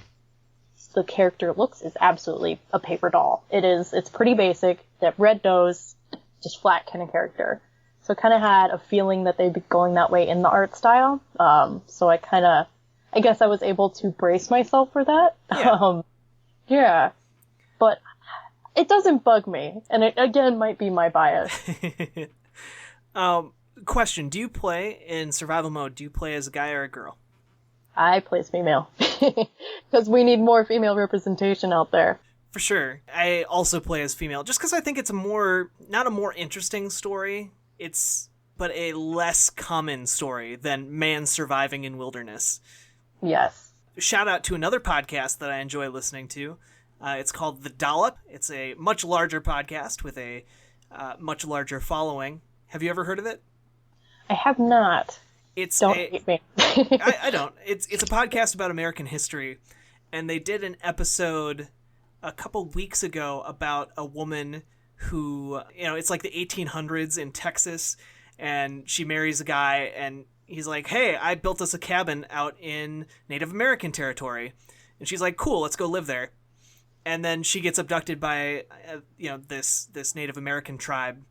the character looks is absolutely a paper doll. It's pretty basic, that red nose, just flat kind of character. So I kind of had a feeling that they'd be going that way in the art style. So I guess I was able to brace myself for that. Yeah. Yeah. But it doesn't bug me, and it again might be my bias. Question: do you play in survival mode? Do you play as a guy or a girl? I play as female because we need more female representation out there. For sure, I also play as female, just because I think it's not a more interesting story. But a less common story than man surviving in wilderness. Yes. Shout out to another podcast that I enjoy listening to. It's called The Dollop. It's a much larger podcast with a much larger following. Have you ever heard of it? I have not. Don't hate me. I don't. It's a podcast about American history, and they did an episode a couple weeks ago about a woman who, it's like the 1800s in Texas, and she marries a guy, and he's like, hey, I built us a cabin out in Native American territory. And she's like, cool, let's go live there. And then she gets abducted by, this Native American tribe.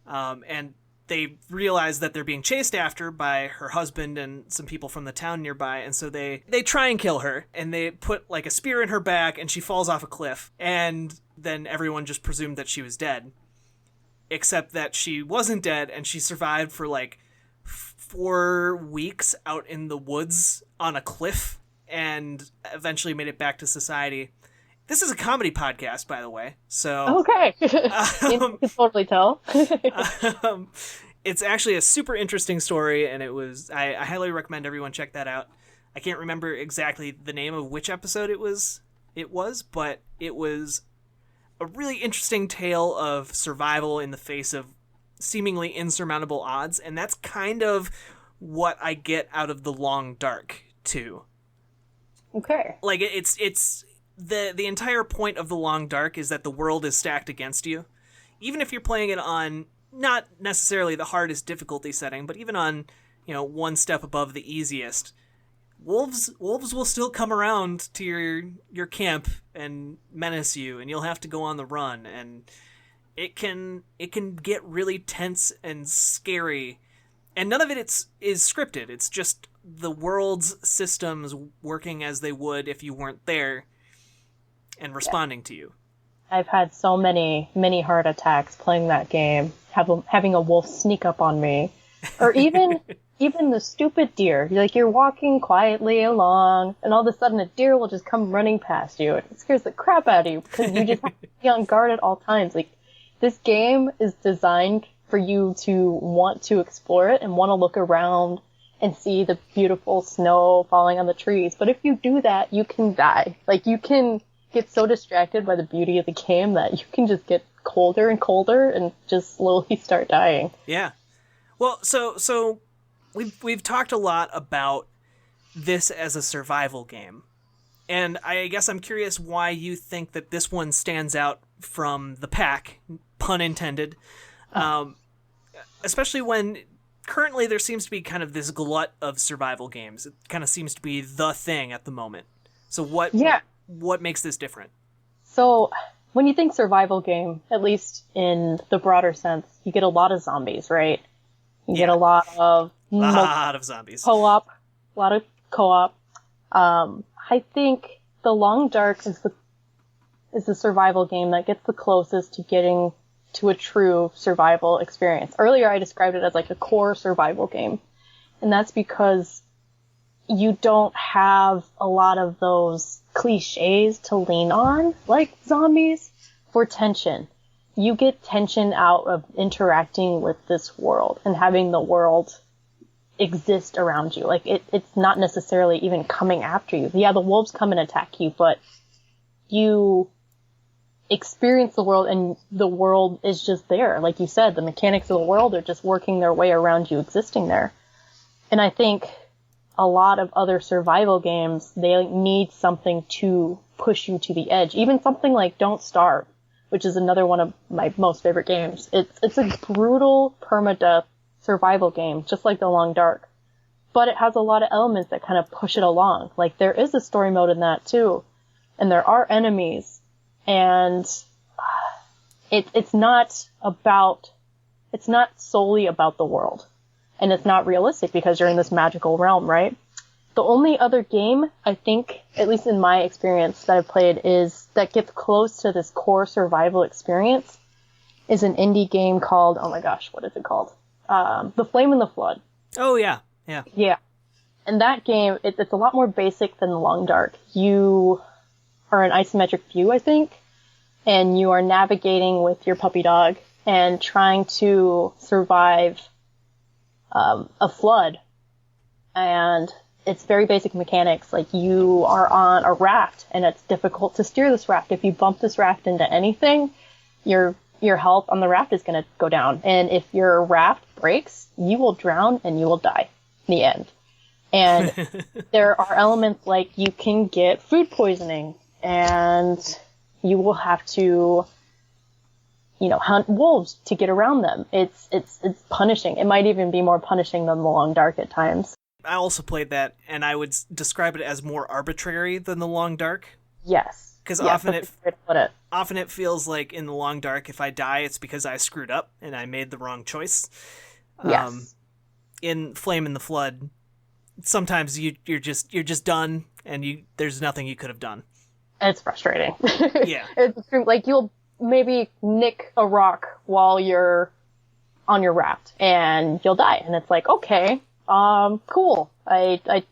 And they realize that they're being chased after by her husband and some people from the town nearby. And so they try and kill her, and they put like a spear in her back, and she falls off a cliff. And then everyone just presumed that she was dead, except that she wasn't dead, and she survived for like 4 weeks out in the woods on a cliff and eventually made it back to society. This is a comedy podcast, by the way. So okay, you can totally tell. It's actually a super interesting story, and I highly recommend everyone check that out. I can't remember exactly the name of which episode it was, but it was a really interesting tale of survival in the face of seemingly insurmountable odds, and that's kind of what I get out of The Long Dark too. Okay. Like it's the entire point of The Long Dark is that the world is stacked against you. Even if you're playing it on not necessarily the hardest difficulty setting, but even on, one step above the easiest, wolves will still come around to your camp and menace you, and you'll have to go on the run, and it can get really tense and scary. And none of it is scripted. It's just the world's systems working as they would if you weren't there and responding to you. I've had so many heart attacks playing that game, having a wolf sneak up on me. Or even the stupid deer. You're walking quietly along, and all of a sudden a deer will just come running past you. It scares the crap out of you, because you just have to be on guard at all times. This game is designed for you to want to explore it and want to look around and see the beautiful snow falling on the trees. But if you do that, you can die. You can get so distracted by the beauty of the game that you can just get colder and colder and just slowly start dying. Yeah. Well, so we've talked a lot about this as a survival game. And I guess I'm curious why you think that this one stands out from the pack, pun intended. Especially when currently there seems to be kind of this glut of survival games. It kind of seems to be the thing at the moment. So what makes this different? So when you think survival game, at least in the broader sense, you get a lot of zombies, right? You get a lot of zombies. A lot of co-op. I think The Long Dark is the survival game that gets the closest to getting to a true survival experience. Earlier I described it as a core survival game. And that's because you don't have a lot of those cliches to lean on, like zombies, for tension. You get tension out of interacting with this world and having the world exist around you. It's not necessarily even coming after you. Yeah, the wolves come and attack you, but you experience the world, and the world is just there. Like you said, the mechanics of the world are just working their way around you existing there. And I think a lot of other survival games, they need something to push you to the edge. Even something like Don't Starve, which is another one of my most favorite games. It's a brutal permadeath survival game, just like The Long Dark. But it has a lot of elements that kind of push it along. There is a story mode in that too. And there are enemies. And it's not solely about the world. And it's not realistic because you're in this magical realm, right? The only other game, I think, at least in my experience that I've played, that gets close to this core survival experience is an indie game called, oh my gosh, what is it called? The Flame and the Flood. Oh, yeah. Yeah. And that game, it's a lot more basic than The Long Dark. You are an isometric view, I think, and you are navigating with your puppy dog and trying to survive a flood. And it's very basic mechanics. You are on a raft, and it's difficult to steer this raft. If you bump this raft into anything, your health on the raft is going to go down. And if your raft breaks, you will drown and you will die in the end. And there are elements like you can get food poisoning, and you will have to, hunt wolves to get around them. It's punishing. It might even be more punishing than the Long Dark at times. I also played that, and I would describe it as more arbitrary than the Long Dark. Yes. Because yes, often it feels like in the Long Dark, if I die, it's because I screwed up and I made the wrong choice. Yes. In Flame in the Flood, sometimes you're just done, and there's nothing you could have done. It's frustrating. Yeah. It's like you'll maybe nick a rock while you're on your raft, and you'll die, and it's like, okay, cool. I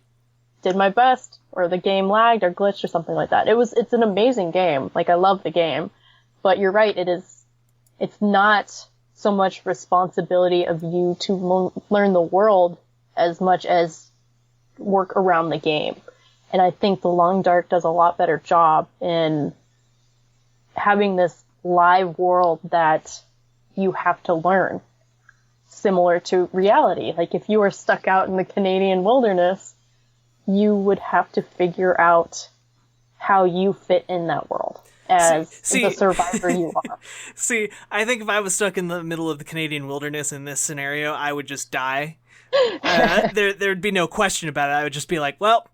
did my best, or the game lagged or glitched or something like that. It's an amazing game. Like, I love the game, but you're right. It's not so much responsibility of you to learn the world as much as work around the game. And I think the Long Dark does a lot better job in having this live world that you have to learn, similar to reality. Like, if you were stuck out in the Canadian wilderness, you would have to figure out how you fit in that world as the survivor you are. See, I think if I was stuck in the middle of the Canadian wilderness in this scenario, I would just die. There'd be no question about it. I would just be like, well,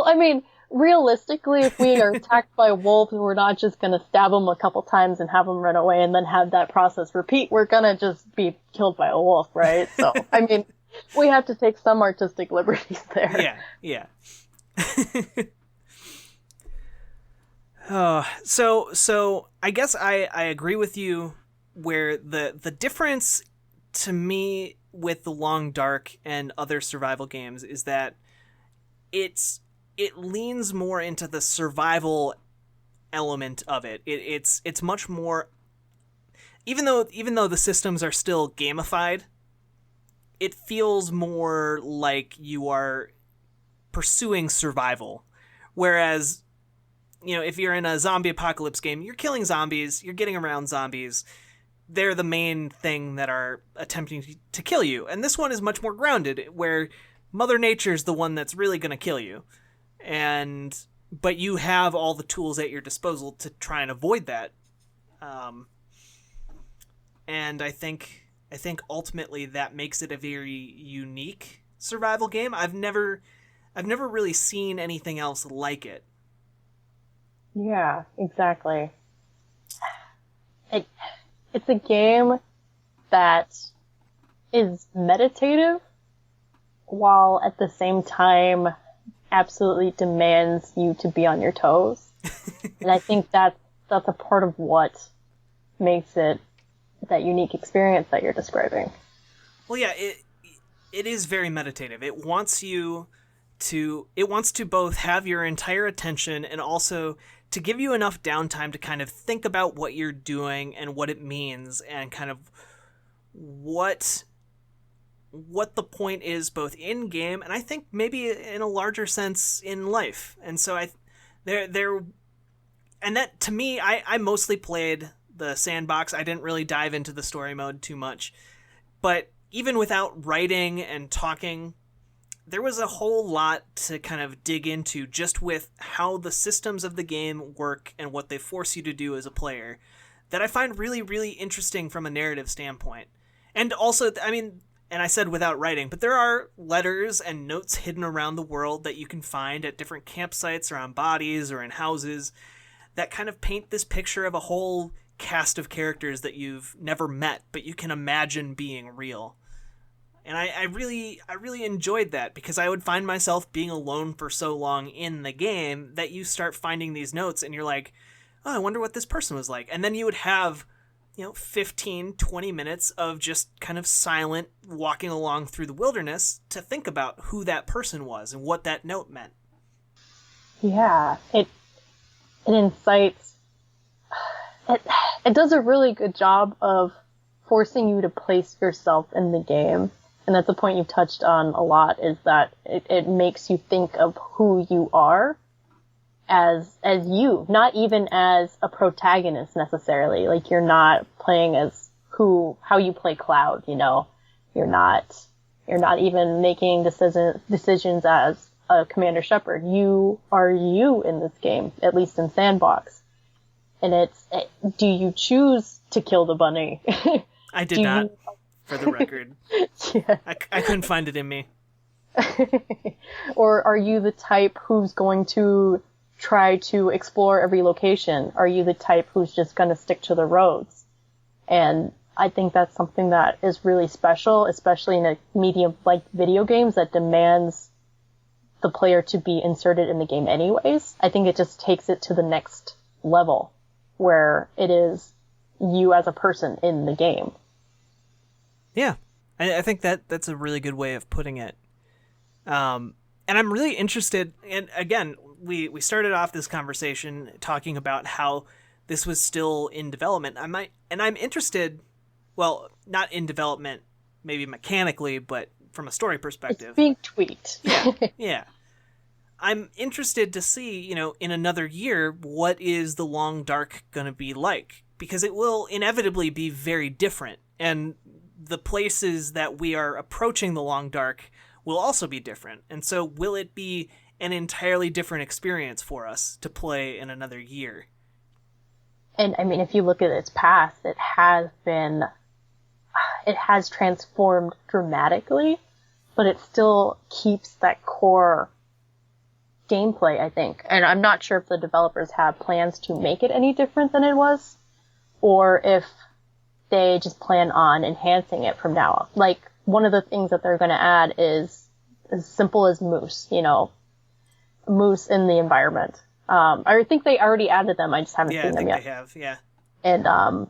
I mean, realistically, if we are attacked by wolves, we're not just going to stab them a couple times and have them run away and then have that process repeat. We're going to just be killed by a wolf, right? So, I mean, we have to take some artistic liberties there. Yeah. So I guess I agree with you where the difference to me with the Long Dark and other survival games is that it leans more into the survival element of it. It's much more, even though the systems are still gamified, it feels more like you are pursuing survival. Whereas, if you're in a zombie apocalypse game, you're killing zombies, you're getting around zombies. They're the main thing that are attempting to kill you. And this one is much more grounded, where Mother Nature's the one that's really going to kill you. But you have all the tools at your disposal to try and avoid that. And I think ultimately that makes it a very unique survival game. I've never really seen anything else like it. Yeah, exactly. It's a game that is meditative while at the same time absolutely demands you to be on your toes. And I think that's a part of what makes it that unique experience that you're describing. Well, yeah, it is very meditative. It wants to both have your entire attention and also to give you enough downtime to kind of think about what you're doing and what it means and kind of what the point is both in game and I think maybe in a larger sense in life. And so and that to me, I mostly played the sandbox. I didn't really dive into the story mode too much, but even without writing and talking, there was a whole lot to kind of dig into just with how the systems of the game work and what they force you to do as a player that I find really, really interesting from a narrative standpoint. And also, I mean, and I said without writing, but there are letters and notes hidden around the world that you can find at different campsites or on bodies or in houses that kind of paint this picture of a whole cast of characters that you've never met, but you can imagine being real. And I really enjoyed that because I would find myself being alone for so long in the game that you start finding these notes and you're like, oh, I wonder what this person was like. And then you would have, 15, 20 minutes of just kind of silent walking along through the wilderness to think about who that person was and what that note meant. Yeah, it incites, it does a really good job of forcing you to place yourself in the game. And that's a point you've touched on a lot, is that it makes you think of who you are as you, not even as a protagonist necessarily. Like, you're not playing as how you play Cloud, You're not even making decisions as a Commander Shepard. You are you in this game, at least in Sandbox. And do you choose to kill the bunny? I did not, for the record. Yeah. I couldn't find it in me. Or are you the type who's going to try to explore every location? Are you the type who's just going to stick to the roads? And I think that's something that is really special, especially in a medium like video games that demands the player to be inserted in the game anyways. I think it just takes it to the next level where it is you as a person in the game. Yeah, I think that's a really good way of putting it. And I'm really interested, and again, we started off this conversation talking about how this was still in development. I'm interested, well, not in development, maybe mechanically, but from a story perspective. It's being tweaked. Yeah. I'm interested to see, in another year, what is the Long Dark going to be like? Because it will inevitably be very different. And the places that we are approaching the Long Dark will also be different. And so will it be an entirely different experience for us to play in another year? And I mean, if you look at its past, it has transformed dramatically, but it still keeps that core gameplay, I think. And I'm not sure if the developers have plans to make it any different than it was, or if they just plan on enhancing it from now on. Like, one of the things that they're going to add is as simple as moose, moose in the environment. I think they already added them, I just haven't seen them yet. They have, yeah. And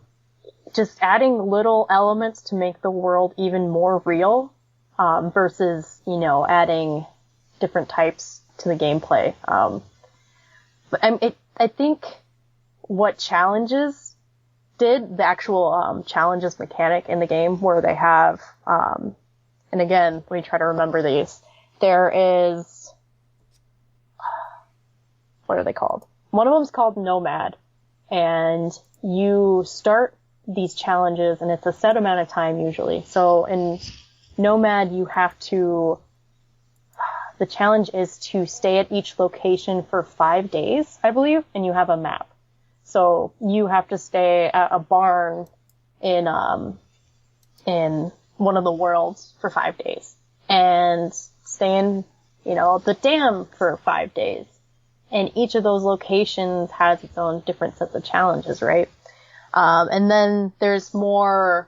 just adding little elements to make the world even more real, versus, adding different types to the gameplay. But I think what challenges did, the actual challenges mechanic in the game, where they have, and again, let me try to remember these. There is, what are they called? One of them is called Nomad, and you start these challenges, and it's a set amount of time usually. So in Nomad, the challenge is to stay at each location for 5 days, I believe, and you have a map. So you have to stay at a barn in one of the worlds for 5 days, and stay in, the dam for 5 days. And each of those locations has its own different sets of challenges, right? And then there's more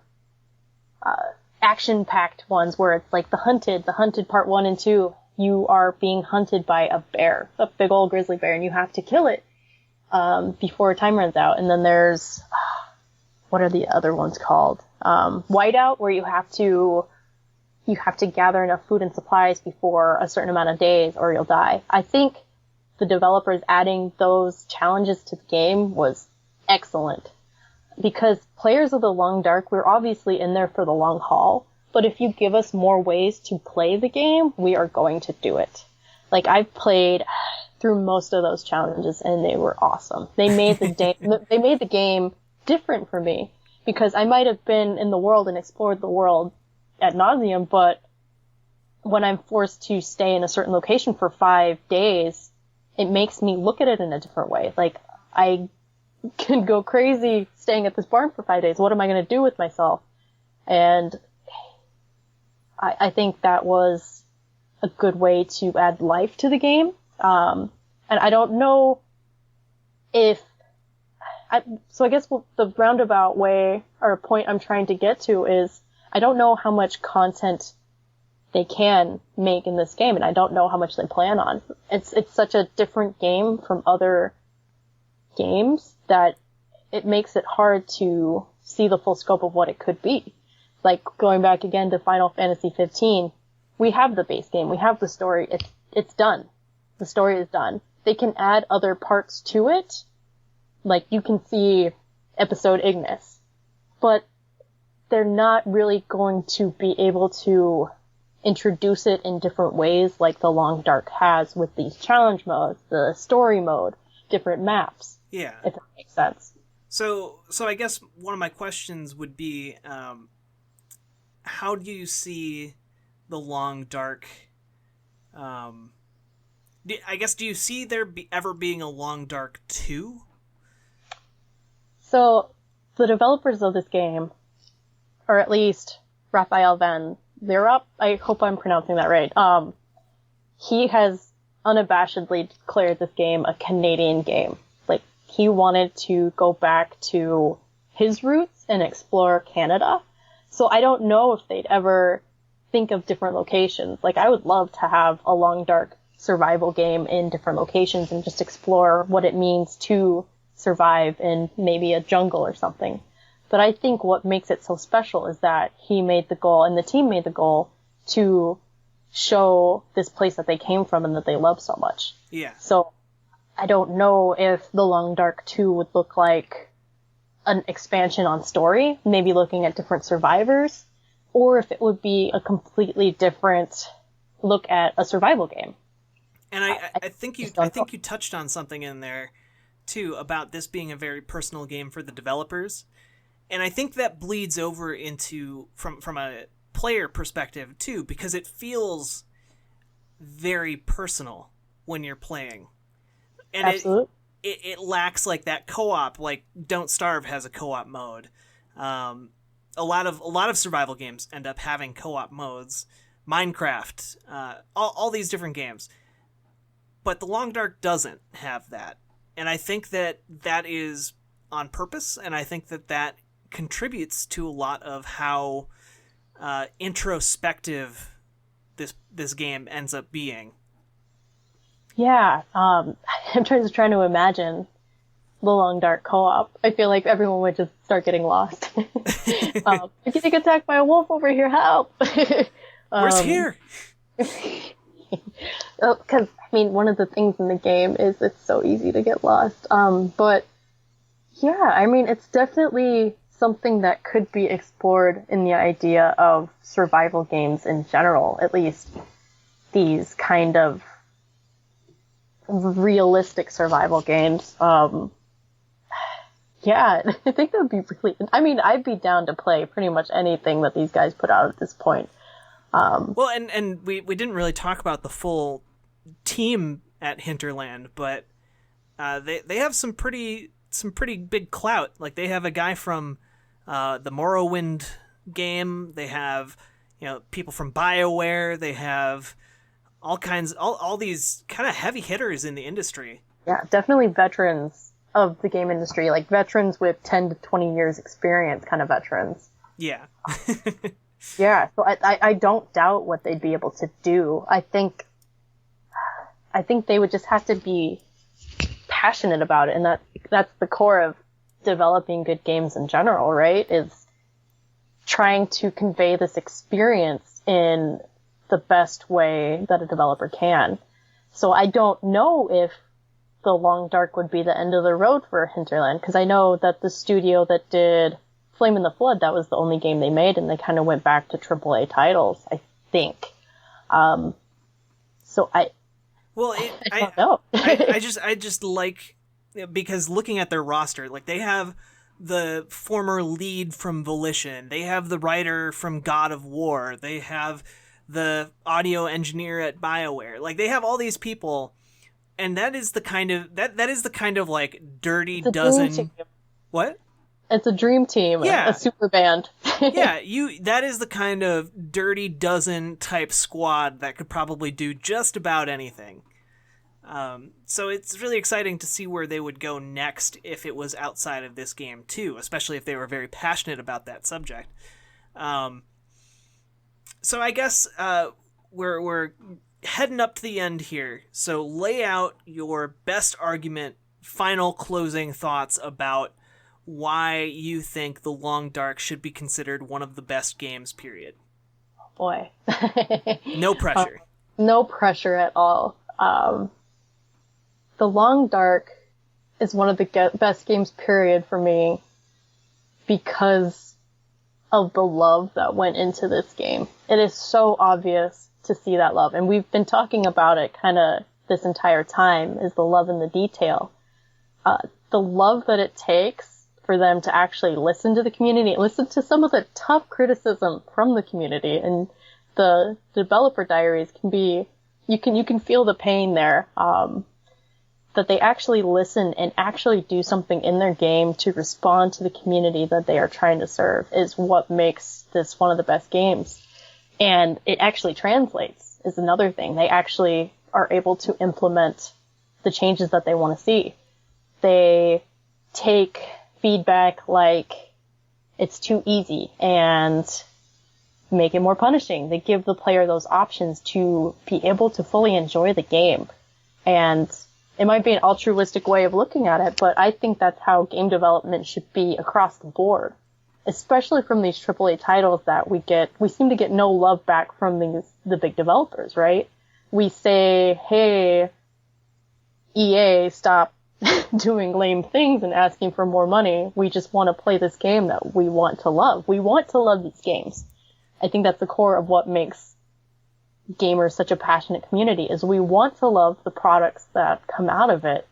action-packed ones where it's like the hunted part 1 and 2. You are being hunted by a bear, a big old grizzly bear, and you have to kill it before time runs out. And then there's, what are the other ones called? Whiteout, where you have to gather enough food and supplies before a certain amount of days or you'll die. I think the developers adding those challenges to the game was excellent, because players of the Long Dark, we're obviously in there for the long haul, but if you give us more ways to play the game, we are going to do it. Like, I've played through most of those challenges, and they were awesome. They made the game different for me, because I might have been in the world and explored the world ad nauseum, but when I'm forced to stay in a certain location for 5 days, it makes me look at it in a different way. Like, I can go crazy staying at this barn for 5 days. What am I going to do with myself? And I think that was a good way to add life to the game. And I don't know so I guess the roundabout way or point I'm trying to get to is, I don't know how much content they can make in this game, and I don't know how much they plan on. It's such a different game from other games that it makes it hard to see the full scope of what it could be. Like, going back again to Final Fantasy 15, we have the base game, we have the story, it's done. The story is done. They can add other parts to it, like you can see episode Ignis, but they're not really going to be able to introduce it in different ways like the Long Dark has with these challenge modes, the story mode, different maps. Yeah. If that makes sense. So I guess one of my questions would be, how do you see the Long Dark? Do you see there ever being a Long Dark 2? So the developers of this game, or at least Raphael Van Lierop, I hope I'm pronouncing that right. He has unabashedly declared this game a Canadian game. Like, he wanted to go back to his roots and explore Canada. So I don't know if they'd ever think of different locations. Like, I would love to have a long, dark survival game in different locations and just explore what it means to survive in maybe a jungle or something. But I think what makes it so special is that he made the goal, and the team made the goal, to show this place that they came from and that they love so much. Yeah. So I don't know if The Long Dark 2 would look like an expansion on story, maybe looking at different survivors, or if it would be a completely different look at a survival game. And I think you touched on something in there too about this being a very personal game for the developers. And I think that bleeds over into from a player perspective too, because it feels very personal when you're playing. And Absolutely. It lacks like that co-op, like Don't Starve has a co-op mode. A lot of survival games end up having co-op modes. Minecraft, all these different games. But The Long Dark doesn't have that. And I think that is on purpose, and I think that contributes to a lot of how introspective this game ends up being. Yeah, I'm trying to imagine The Long Dark co-op. I feel like everyone would just start getting lost. I'm getting attacked by a wolf over here, help! Where's here? Because, I mean, one of the things in the game is it's so easy to get lost. But, yeah, I mean, it's definitely something that could be explored in the idea of survival games in general, at least these kind of realistic survival games. Yeah, I think that would be really... I mean, I'd be down to play pretty much anything that these guys put out at this point. Well, and we didn't really talk about the full team at Hinterland, but they have some pretty big clout. Like, they have a guy from the Morrowind game. They have, people from BioWare. They have all these kind of heavy hitters in the industry. Yeah, definitely veterans of the game industry, like veterans with 10 to 20 years experience kind of veterans. Yeah. Yeah, so I don't doubt what they'd be able to do. I think they would just have to be passionate about it, and that's the core of developing good games in general, right? Is trying to convey this experience in the best way that a developer can. So I don't know if The Long Dark would be the end of the road for Hinterland, because I know that the studio that did Flame in the Flood, that was the only game they made, and they kind of went back to AAA titles, I think. So I don't know. I just like, because looking at their roster, like, they have the former lead from Volition, they have the writer from God of War, they have the audio engineer at BioWare. Like, they have all these people, and that is the kind of like Dirty Dozen. What? It's a dream team, yeah. A super band. Yeah, that is the kind of Dirty Dozen type squad that could probably do just about anything. So it's really exciting to see where they would go next if it was outside of this game too, especially if they were very passionate about that subject. So I guess we're heading up to the end here. So lay out your best argument, final closing thoughts about why you think The Long Dark should be considered one of the best games, period. Boy. No pressure. No pressure at all. The Long Dark is one of the best games, period, for me because of the love that went into this game. It is so obvious to see that love, and we've been talking about it kind of this entire time, is the love in the detail. The love that it takes for them to actually listen to the community, listen to some of the tough criticism from the community, and the developer diaries can be, you can feel the pain there. that they actually listen and actually do something in their game to respond to the community that they are trying to serve is what makes this one of the best games. And it actually translates is another thing. They actually are able to implement the changes that they want to see. They take feedback like it's too easy and make it more punishing. They give the player those options to be able to fully enjoy the game. And it might be an altruistic way of looking at it, but I think that's how game development should be across the board, especially from these AAA titles that we seem to get no love back from the big developers, right? We say, hey, EA, stop doing lame things and asking for more money. We just want to play this game that we want to love. We want to love these games. I think that's the core of what makes gamers such a passionate community, is we want to love the products that come out of it.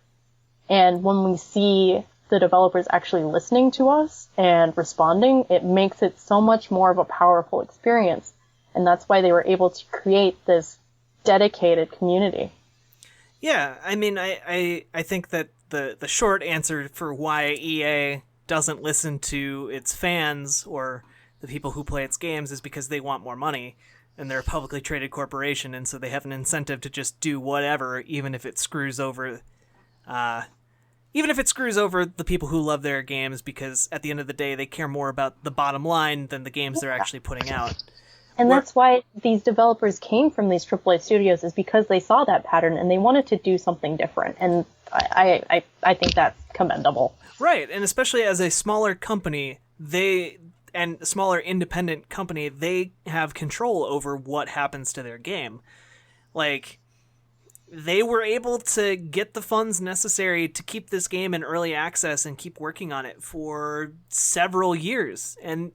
And when we see the developers actually listening to us and responding, it makes it so much more of a powerful experience. And that's why they were able to create this dedicated community. Yeah, I mean, I think that the short answer for why EA doesn't listen to its fans or the people who play its games is because they want more money, and they're a publicly traded corporation, and so they have an incentive to just do whatever, even if it screws over the people who love their games, because at the end of the day, they care more about the bottom line than the games they're actually putting out. And that's why these developers came from these AAA studios, is because they saw that pattern and they wanted to do something different. And I think that's commendable. Right, and especially as a smaller company, and a smaller independent company, they have control over what happens to their game. Like, they were able to get the funds necessary to keep this game in early access and keep working on it for several years. And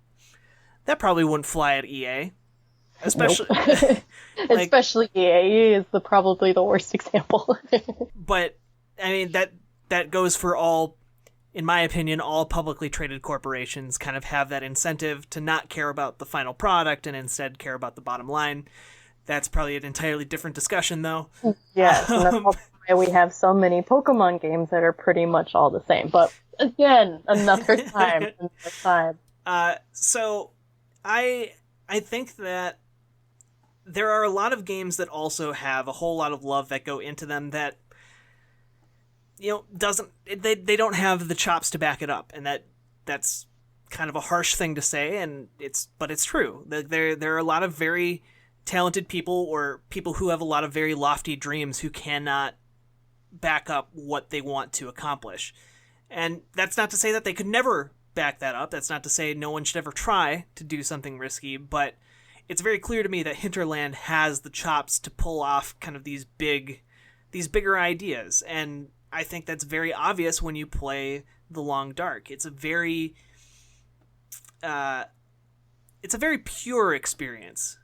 that probably wouldn't fly at EA. Especially, nope. Especially EA is probably the worst example. But, I mean, that goes for all, in my opinion, all publicly traded corporations kind of have that incentive to not care about the final product and instead care about the bottom line. That's probably an entirely different discussion, though. Yes, and that's why we have so many Pokemon games that are pretty much all the same. But again, another time. So I think that there are a lot of games that also have a whole lot of love that go into them that, they don't have the chops to back it up, and that's kind of a harsh thing to say, but it's true. There are a lot of very talented people, or people who have a lot of very lofty dreams, who cannot back up what they want to accomplish. And that's not to say that they could never back that up. That's not to say no one should ever try to do something risky, but it's very clear to me that Hinterland has the chops to pull off kind of these bigger ideas. And I think that's very obvious when you play The Long Dark. It's a very pure experience.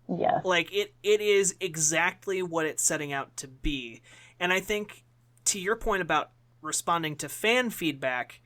Yeah. Like, it is exactly what it's setting out to be. And I think, to your point about responding to fan feedback,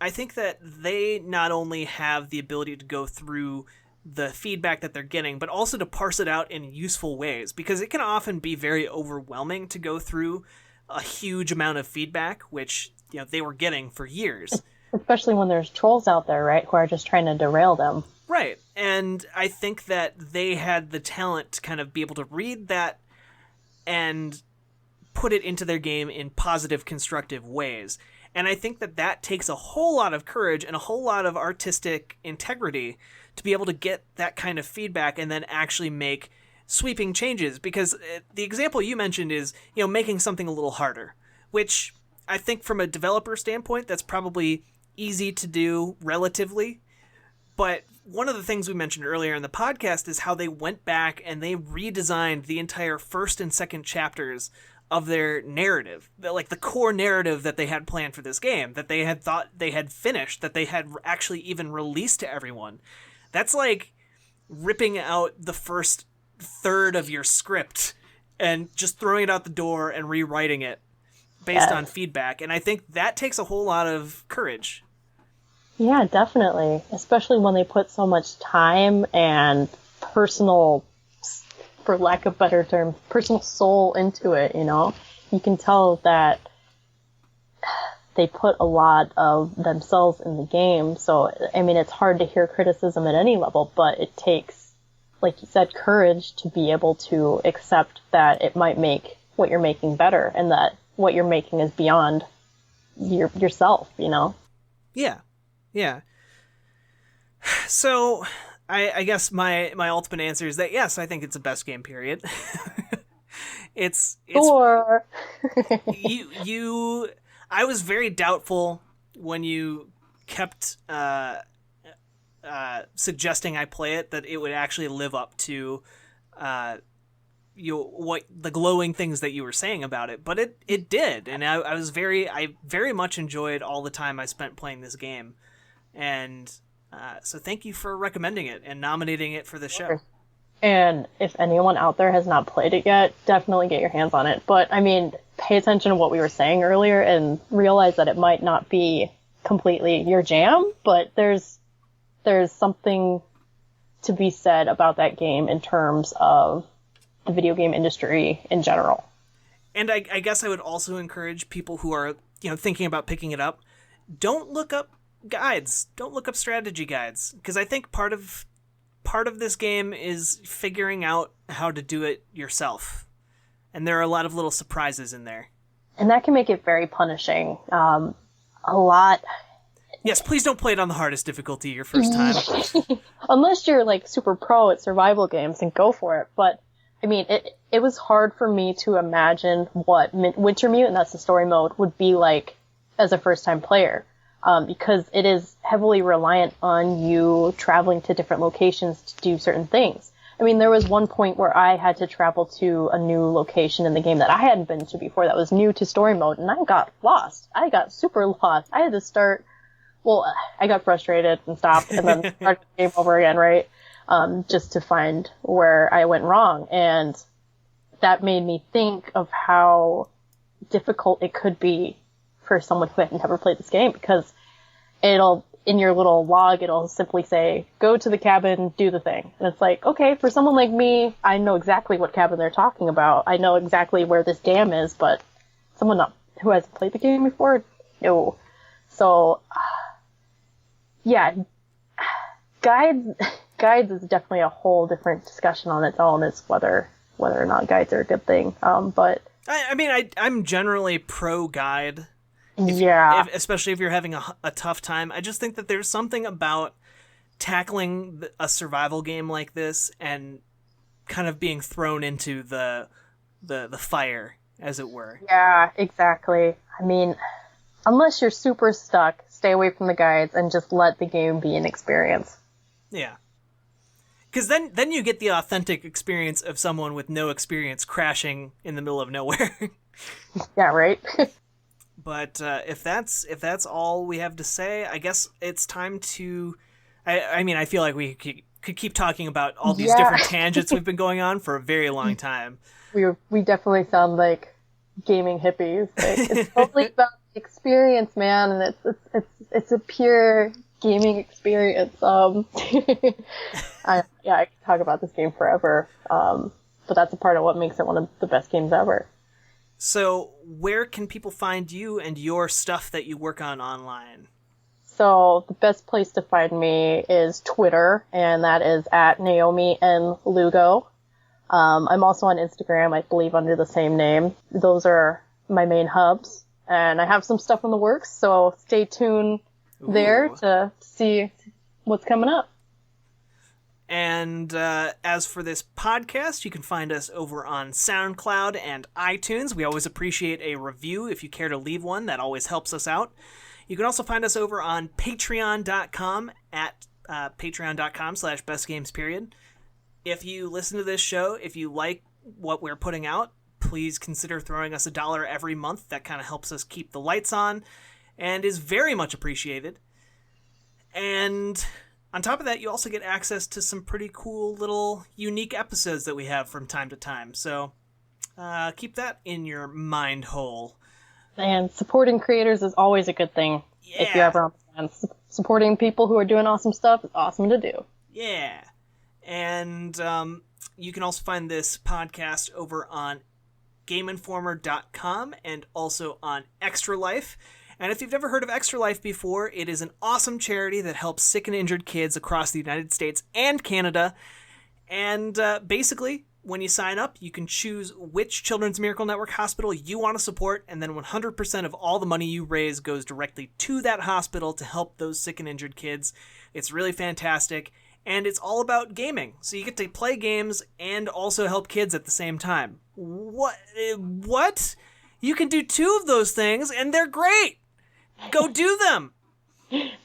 I think that they not only have the ability to go through the feedback that they're getting, but also to parse it out in useful ways, because it can often be very overwhelming to go through a huge amount of feedback, which they were getting for years. Especially when there's trolls out there, right, who are just trying to derail them. Right, and I think that they had the talent to kind of be able to read that and put it into their game in positive, constructive ways. And I think that takes a whole lot of courage and a whole lot of artistic integrity to be able to get that kind of feedback and then actually make sweeping changes. Because the example you mentioned is, making something a little harder, which I think from a developer standpoint, that's probably easy to do relatively. But one of the things we mentioned earlier in the podcast is how they went back and they redesigned the entire first and second chapters of their narrative, like the core narrative that they had planned for this game, that they had thought they had finished, that they had actually even released to everyone. That's like ripping out the first third of your script and just throwing it out the door and rewriting it based on feedback. And I think that takes a whole lot of courage. Yeah, definitely. Especially when they put so much time and personal, for lack of better term, personal soul into it, You can tell that they put a lot of themselves in the game. So, I mean, it's hard to hear criticism at any level, but it takes, like you said, courage to be able to accept that it might make what you're making better, and that what you're making is beyond yourself, you know? Yeah. Yeah. So, I guess my ultimate answer is that yes, I think it's the best game, period. it's Sure. I was very doubtful when you kept suggesting I play it, that it would actually live up to what the glowing things that you were saying about it, but it did, and I very much enjoyed all the time I spent playing this game, and so thank you for recommending it and nominating it for the show. And if anyone out there has not played it yet, definitely get your hands on it. But I mean, pay attention to what we were saying earlier and realize that it might not be completely your jam, but there's something to be said about that game in terms of the video game industry in general. And I guess I would also encourage people who are, thinking about picking it up, don't look up guides. Don't look up strategy guides, because I think part of this game is figuring out how to do it yourself. And there are a lot of little surprises in there. And that can make it very punishing. A lot. Yes, please don't play it on the hardest difficulty your first time. Unless you're like super pro at survival games, then go for it. But I mean, it was hard for me to imagine what Wintermute, and that's the story mode, would be like as a first time player. Because it is heavily reliant on you traveling to different locations to do certain things. I mean, there was one point where I had to travel to a new location in the game that I hadn't been to before, that was new to story mode, and I got lost. I got super lost. I had to start, I got frustrated and stopped, and then started the game over again, right? Just to find where I went wrong. And that made me think of how difficult it could be for someone who had never played this game, because in your little log, it'll simply say, go to the cabin, do the thing. And it's like, okay, for someone like me, I know exactly what cabin they're talking about. I know exactly where this dam is, but someone who hasn't played the game before, no. So, yeah, guides is definitely a whole different discussion on its own, as whether or not guides are a good thing. But I mean, I'm generally pro guide. Especially if you're having a tough time. I just think that there's something about tackling a survival game like this and kind of being thrown into the fire, as it were. Yeah, exactly. I mean, unless you're super stuck, stay away from the guides and just let the game be an experience. Yeah. Because then you get the authentic experience of someone with no experience crashing in the middle of nowhere. Yeah, right? But if that's all we have to say, I guess it's time to... I mean, I feel like we could keep talking about all these different tangents we've been going on for a very long time. We definitely sound like gaming hippies. Like, it's totally about the experience, man, and it's a pure gaming experience. I could talk about this game forever, but that's a part of what makes it one of the best games ever. So, where can people find you and your stuff that you work on online? So, the best place to find me is Twitter, and that is at Naomi and Lugo. I'm also on Instagram, I believe, under the same name. Those are my main hubs, and I have some stuff in the works, so stay tuned there to see what's coming up. And as for this podcast, you can find us over on SoundCloud and iTunes. We always appreciate a review. If you care to leave one, that always helps us out. You can also find us over on patreon.com at patreon.com/bestgamesperiod. If you listen to this show, if you like what we're putting out, please consider throwing us $1 every month. That kind of helps us keep the lights on and is very much appreciated. And on top of that, you also get access to some pretty cool little unique episodes that we have from time to time. So keep that in your mind hole. And supporting creators is always a good thing. Yeah. If you ever supporting people who are doing awesome stuff is awesome to do. Yeah. And you can also find this podcast over on GameInformer.com and also on Extra Life. And if you've never heard of Extra Life before, it is an awesome charity that helps sick and injured kids across the United States and Canada. And basically, when you sign up, you can choose which Children's Miracle Network hospital you want to support, and then 100% of all the money you raise goes directly to that hospital to help those sick and injured kids. It's really fantastic, and it's all about gaming. So you get to play games and also help kids at the same time. What? You can do 2 of those things, and they're great! Go do them!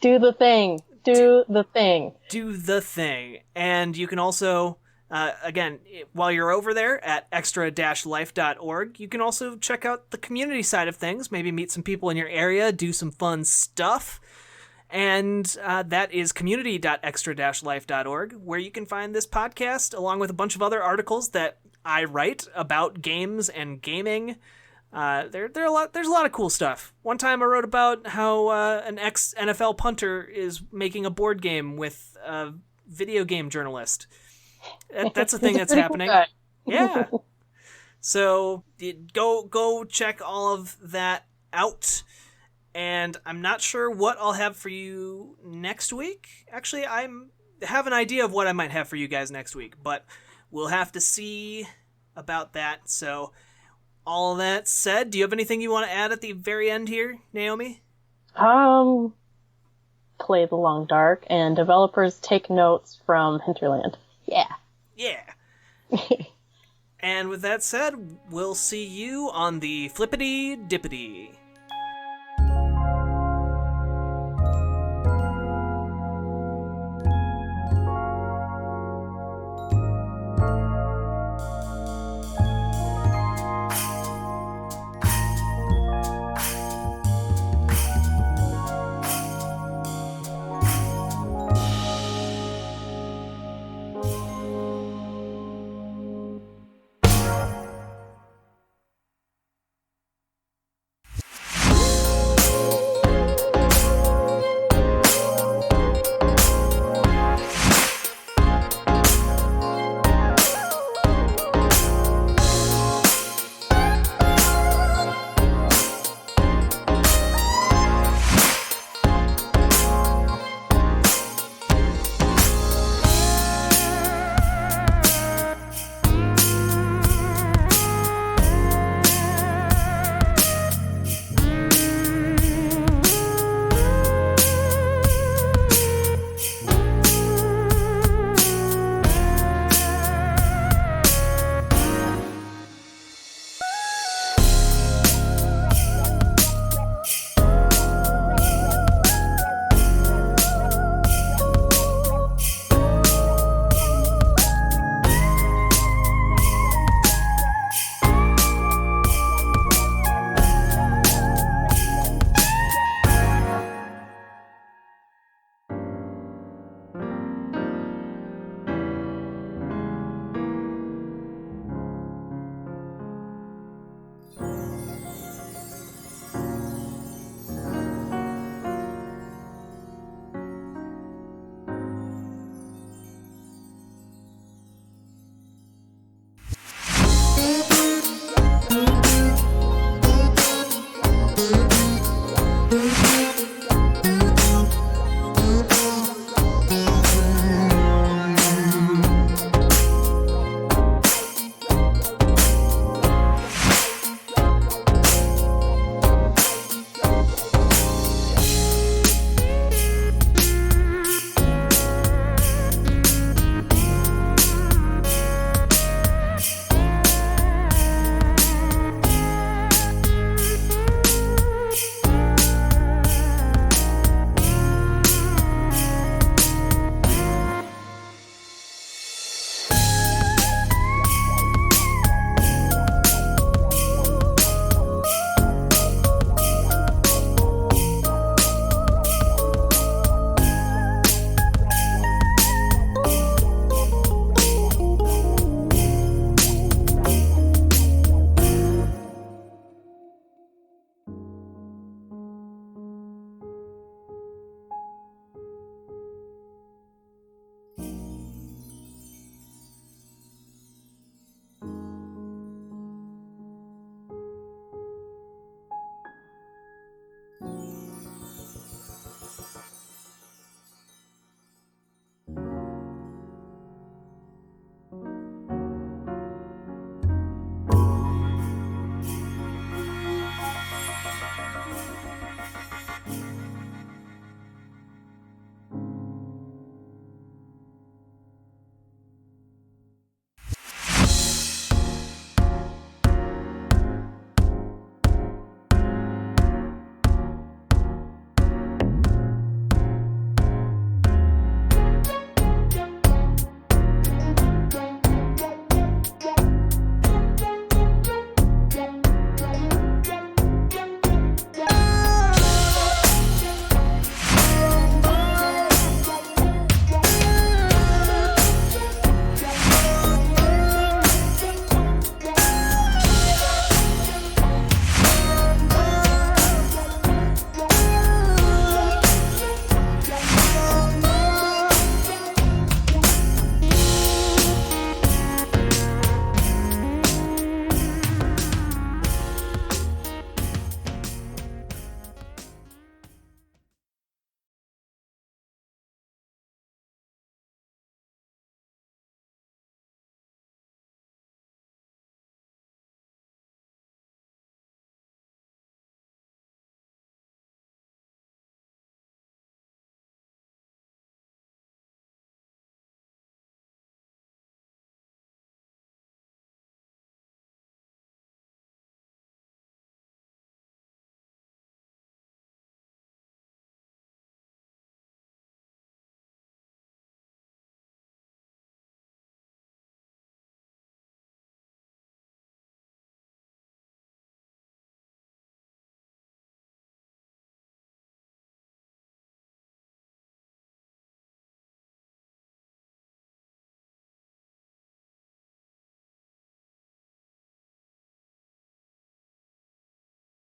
Do the thing. Do the thing. Do the thing. And you can also... again, while you're over there at extra-life.org, you can also check out the community side of things, maybe meet some people in your area, do some fun stuff. And that is community.extra-life.org, where you can find this podcast along with a bunch of other articles that I write about games and gaming. There's a lot of cool stuff. One time I wrote about how an ex-NFL punter is making a board game with a video game journalist. That's a thing that's happening. Cool. Yeah. So go check all of that out. And I'm not sure what I'll have for you next week. Actually, I have an idea of what I might have for you guys next week, but we'll have to see about that. So all that said, do you have anything you want to add at the very end here, Naomi? Play The Long Dark, and developers take notes from Hinterland. Yeah. And with that said, we'll see you on the flippity dippity.